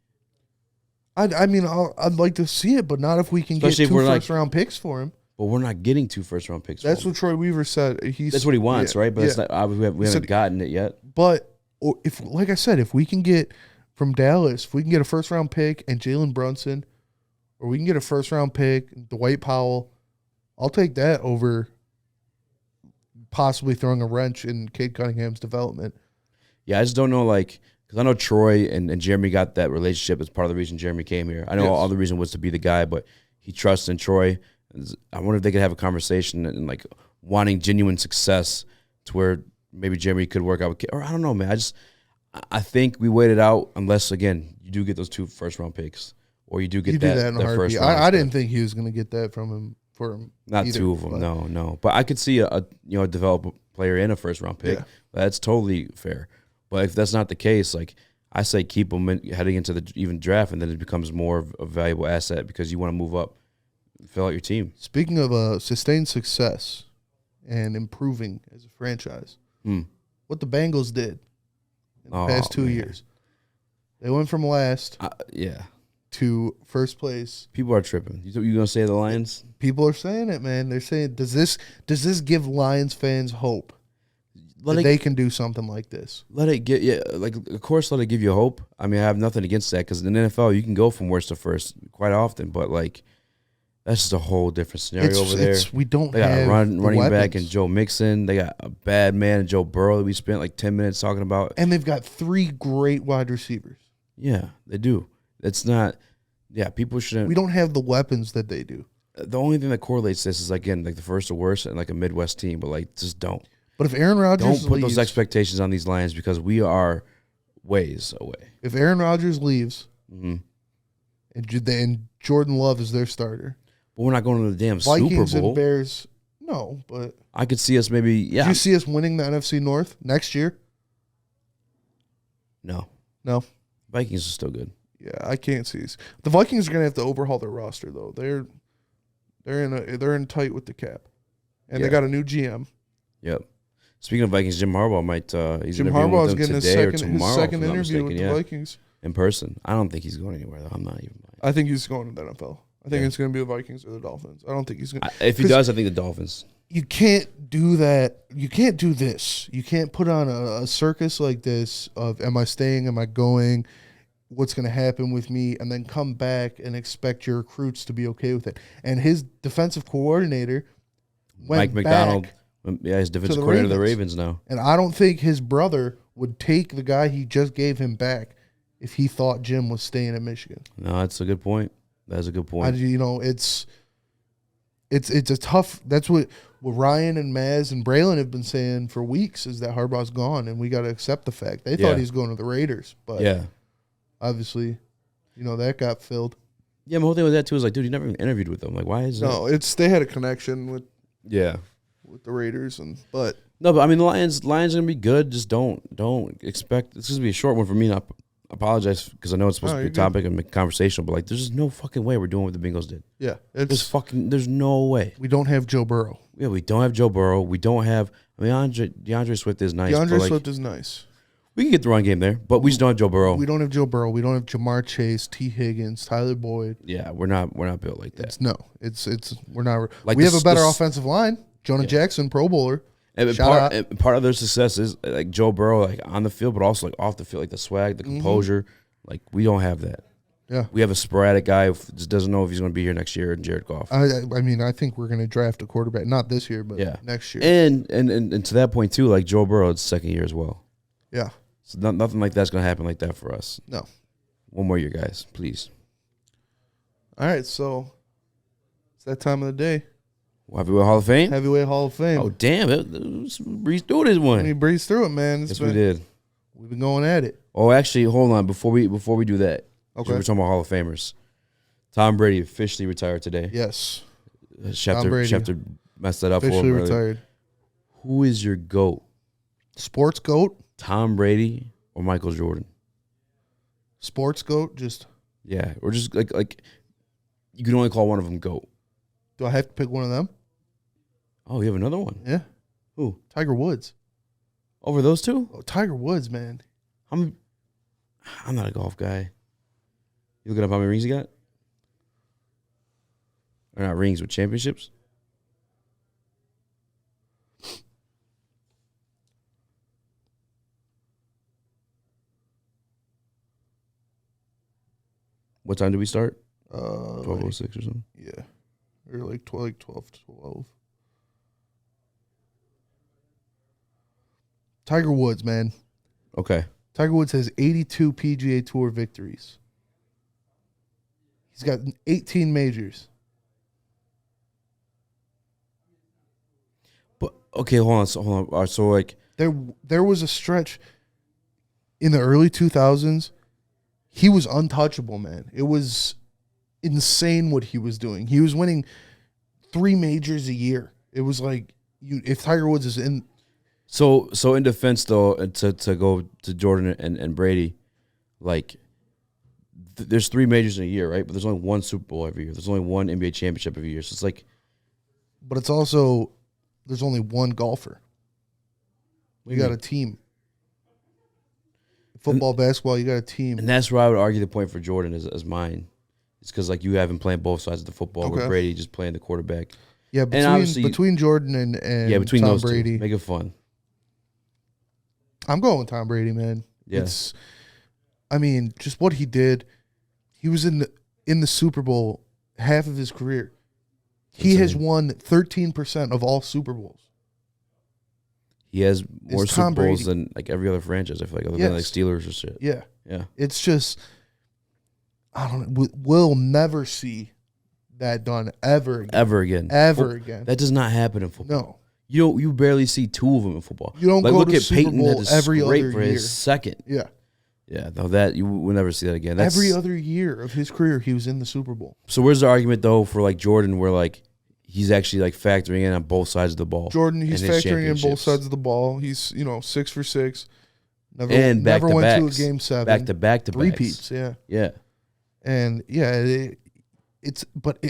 I mean, I'd like to see it, but not if we can Especially get 2 first-round picks for him. But we're not getting 2 first-round picks. That's what Troy Weaver said. That's what he wants, right? But it's not, we haven't gotten it yet. But if, like I said, if we can get from Dallas, if we can get a first-round pick and Jalen Brunson, or we can get a first-round pick, Dwight Powell, I'll take that over possibly throwing a wrench in Cade Cunningham's development. Yeah, I just don't know, like, because I know Troy and Jeremy got that relationship as part of the reason Jeremy came here. I know all the reason was to be the guy, but he trusts in Troy. I wonder if they could have a conversation and like wanting genuine success to where maybe Jeremy could work out with, or I don't know, man. I think we waited out unless, again, you do get those 2 first-round picks, or you do get that in a heartbeat. I didn't think he was going to get that from him. For him, not either, 2 of them, no. But I could see a develop player in a first-round pick. Yeah. That's totally fair. But if that's not the case, like I say, keep him heading into the even draft, and then it becomes more of a valuable asset because you want to move up, fill out your team. Speaking of sustained success and improving as a franchise, what the Bengals did in the past 2 years, they went from last, to first place. People are tripping. You gonna say the Lions? People are saying it, man. They're saying, does this give Lions fans hope that they can do something like this? Let it get of course, let it give you hope. I mean, I have nothing against that because in the NFL you can go from worst to first quite often, but like that's just a whole different scenario over there. We don't they have got a running back and Joe Mixon. They got a bad man and Joe Burrow that we spent like 10 minutes talking about, and they've got 3 great wide receivers. Yeah, they do. It's not. Yeah, people shouldn't. We don't have the weapons that they do. The only thing that correlates this is, again, like the first or worst and like a Midwest team, but like just don't. But if Aaron Rodgers don't put those expectations on these Lions because we are ways away. If Aaron Rodgers leaves, and Jordan Love is their starter, but we're not going to the damn Vikings Super Bowl. And Bears, no, but I could see us maybe. Yeah, do you see us winning the NFC North next year? No. Vikings are still good. Yeah, I can't see this. The Vikings are going to have to overhaul their roster though. They're in tight with the cap, and they got a new GM. Yep. Speaking of Vikings, Jim Harbaugh might Jim Harbaugh is getting his second interview with the Vikings in person. I don't think he's going anywhere though. I'm not even. I think he's going to the NFL. I think it's going to be the Vikings or the Dolphins. I don't think he's going. If he does, I think the Dolphins. You can't do that. You can't do this. You can't put on a circus like this of am I staying? Am I going? What's going to happen with me, and then come back and expect your recruits to be okay with it. And his defensive coordinator went Mike McDonald, he's defensive coordinator of the Ravens now. And I don't think his brother would take the guy he just gave him back if he thought Jim was staying at Michigan. No, that's a good point. That's a good point. It's a tough. That's what Ryan and Maz and Braylon have been saying for weeks is that Harbaugh's gone, and we got to accept the fact they thought he was going to the Raiders, but obviously, that got filled. Yeah, my whole thing with that too is like, dude, you never even interviewed with them. Like, why is that? They had a connection with the Raiders, but I mean the Lions are gonna be good. Just don't expect this is gonna be a short one for me. I apologize because I know it's supposed to be a topic and conversational, but like, there's just no fucking way we're doing what the Bengals did. Yeah, there's no way. We don't have Joe Burrow. Yeah, we don't have Joe Burrow. We don't have. I mean, DeAndre Swift is nice. Swift is nice. We can get the run game there, but we just don't have Joe Burrow. We don't have Joe Burrow. We don't have Jamar Chase, T. Higgins, Tyler Boyd. Yeah, we're not built like that. We're not. Like we have a better offensive line. Jonah Jackson, Pro Bowler. And part of their success is like Joe Burrow, like on the field, but also like off the field, like the swag, the composure. Like we don't have that. Yeah, we have a sporadic guy who just doesn't know if he's going to be here next year. And Jared Goff. I mean, I think we're going to draft a quarterback, not this year, but next year. And to that point too, like Joe Burrow, it's second year as well. Yeah. So nothing like that's going to happen like that for us. No. One more year, guys, please. All right, so it's that time of the day. Heavyweight Hall of Fame? Heavyweight Hall of Fame. Oh, damn. Breezed through this one. We breezed through it, man. Yes, we did. We've been going at it. Oh, actually, hold on. Before we do that, okay. We're talking about Hall of Famers. Tom Brady officially retired today. Yes. Schefter messed that up for him. Officially retired. Who is your GOAT? Sports GOAT? Tom Brady or Michael Jordan? Sports GOAT, just. Yeah, or just like you can only call one of them GOAT. Do I have to pick one of them? Oh, you have another one? Yeah. Who? Tiger Woods. Over those two? Oh, Tiger Woods, man. I'm not a golf guy. You looking up how many rings he got? Or not rings, but championships? What time did we start? 12:06 or something? Yeah. Or like 12 to 12. Tiger Woods, man. Okay. Tiger Woods has 82 PGA Tour victories. He's got 18 majors. But okay, hold on. All right, so like there was a stretch in the early 2000s. He was untouchable, man. It was insane what he was doing. He was winning 3 majors a year. It was like if Tiger Woods is in. So in defense though, to go to Jordan and Brady, like there's 3 majors in a year, right? But there's only 1 Super Bowl every year. There's only 1 NBA championship every year. So it's like, but it's also there's only 1 golfer. You got a team. Football, basketball, you got a team. And that's where I would argue the point for Jordan is mine. It's because like you have him playing both sides of the football, with Brady just playing the quarterback. Yeah, between Jordan and between Tom those Brady, two, make it fun. I'm going with Tom Brady, man. Yeah. I mean, just what he did. He was in the Super Bowl half of his career. He has won 13% of all Super Bowls. He has more Super Bowls Brady. than like every other franchise, I feel like, other than like Steelers or shit. Yeah. Yeah. It's just, I don't know. We'll never see that done ever again. Ever again. Again. That does not happen in football. No. You barely see 2 of them in football. You don't like, go look to at Super Peyton Bowl had to every scrape other for year. his second. Yeah. Yeah, no, that you will never see that again. That's, every other year of his career, he was in the Super Bowl. So where's the argument though for like Jordan, where like he's actually like factoring in on both sides of the ball? Jordan, he's factoring in both sides of the ball. He's 6 for 6. Never went to a game 7. Back to repeats. Yeah. Yeah. And yeah,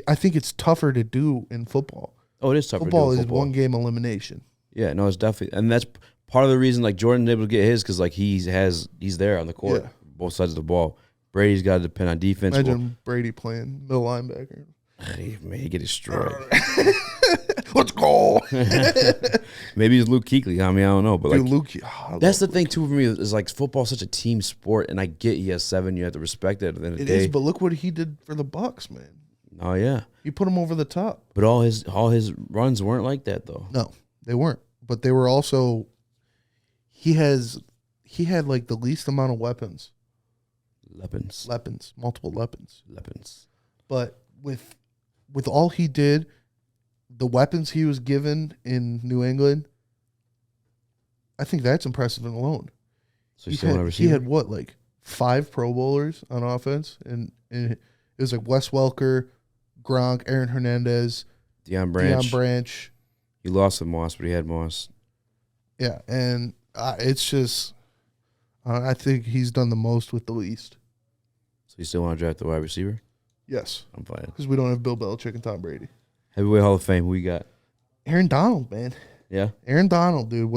I think it's tougher to do in football. Oh, it is tougher. Football to do in is one game elimination. Yeah, no, it's definitely, and that's part of the reason like Jordan's able to get his because like he's there on the court, both sides of the ball. Brady's got to depend on defense. Imagine Brady playing middle linebacker. Man, he get destroyed. Let's go. Maybe it's Luke Kuechly. I mean, I don't know, but dude, like that's the thing too for me is like football's such a team sport, and I get he has 7. You have to respect it at the end of the day. It is, but look what he did for the Bucks, man. Oh yeah, he put him over the top. But all his runs weren't like that though. No, they weren't. But they were also. He had like the least amount of weapons. Multiple weapons. But with all he did, the weapons he was given in New England, I think that's impressive alone. So he had what, like 5 Pro Bowlers on offense, and it was like Wes Welker, Gronk, Aaron Hernandez, Deion Branch. He lost to Moss, but he had Moss. Yeah, and it's just, I think he's done the most with the least. So you still want to draft the wide receiver? Yes. I'm fine. Because we don't have Bill Belichick and Tom Brady. Heavyweight Hall of Fame, who you got? Aaron Donald, man. Yeah? Aaron Donald, dude.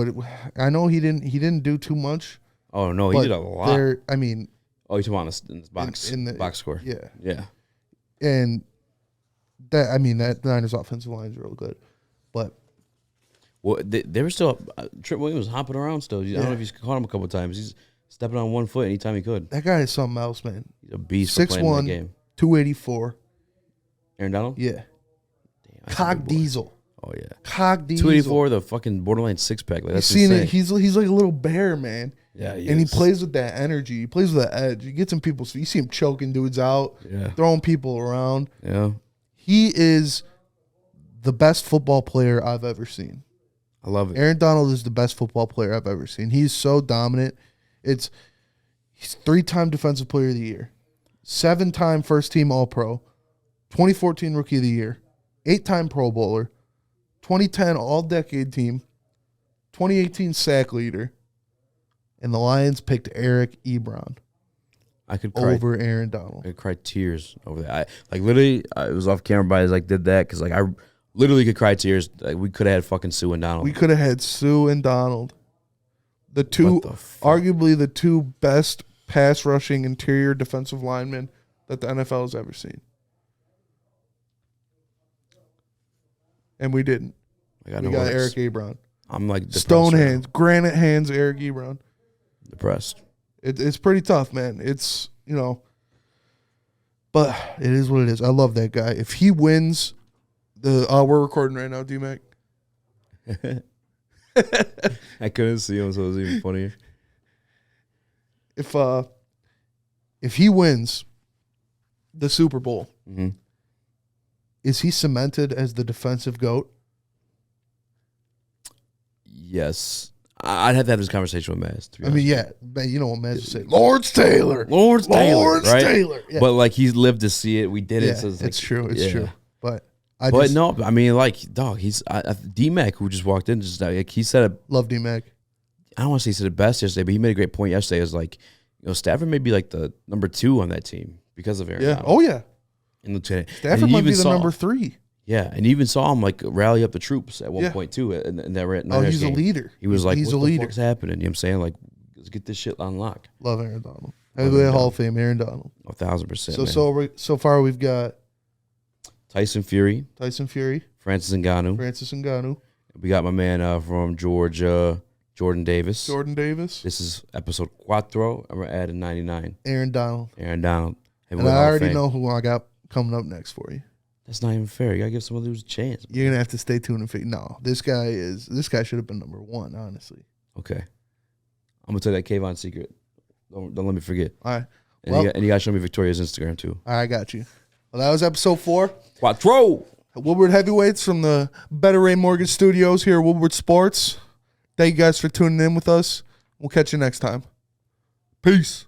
I know he didn't do too much. Oh, no, he did a lot. You're talking about in the box, in the box score. Yeah. Yeah. And that Niners offensive line is real good. But well, they were still Trent Williams was hopping around still. I don't know if you caught him a couple of times. He's stepping on one foot anytime he could. That guy is something else, man. He's a beast for playing in the game. 284. Aaron Donald? Yeah. Damn, Cog Diesel. Oh yeah. Cog Diesel. 284, the fucking borderline 6-pack. Like, that's You've seen insane. it. He's like a little bear, man. Yeah, he plays with that energy. He plays with that edge. He gets in people's. You see him choking dudes out, yeah, throwing people around. Yeah. He is the best football player I've ever seen. I love it. Aaron Donald is the best football player I've ever seen. He's so dominant. He's 3-time Defensive Player of the Year, 7-time First Team All-Pro, 2014 Rookie of the Year, 8-time Pro Bowler, 2010 All-Decade Team, 2018 Sack Leader, and the Lions picked Eric Ebron. I could cry over Aaron Donald. I could cry tears over that. Literally, it was off camera, but I did that because I literally could cry tears. We could have had fucking Sue and Donald. We could have had Sue and Donald, arguably the two best pass rushing interior defensive linemen that the NFL has ever seen. And we didn't. We got Eric Ebron. I'm stone hands, granite hands, Eric Ebron. Depressed. It's pretty tough, man. It's, but it is what it is. I love that guy. If he wins we're recording right now, D-Mac. I couldn't see him, so it was even funnier. If he wins the Super Bowl, is he cemented as the defensive GOAT? Yes. I'd have to have this conversation with Maz. I mean, yeah. You know what Maz would say. Lawrence Taylor. Yeah. But, he's lived to see it. We did it. So it's true. It's true. But I mean, dog, he's D-Mac, who just walked in, he said it. Love D-Mac. I don't want to say he said it best yesterday, but he made a great point yesterday. It was Stafford may be the number 2 on that team because of Aaron Donald. Oh, yeah. Stafford might be the number 3. Yeah, and you even saw him rally up the troops at one point too. And that he's a leader. He was he's what the fuck's happening? You know what I'm saying? Let's get this shit unlocked. Love Aaron Donald. Heavyweight Hall of Fame, Aaron Donald. 1,000%. So far we've got Tyson Fury, Francis Ngannou. We got my man from Georgia, Jordan Davis. This is episode 4, and we're adding 99. Aaron Donald. And I already know who I got coming up next for you. That's not even fair. You gotta give some of those a chance. You're gonna have to stay tuned and figure. No, this guy should have been number 1, honestly. Okay, I'm gonna tell you that Kayvon secret. Don't let me forget. All right, and you gotta show me Victoria's Instagram too. I got you. Well, that was episode 4. Quattro. Woodward Heavyweights from the Better Ray Mortgage Studios here at Woodward Sports. Thank you guys for tuning in with us. We'll catch you next time. Peace.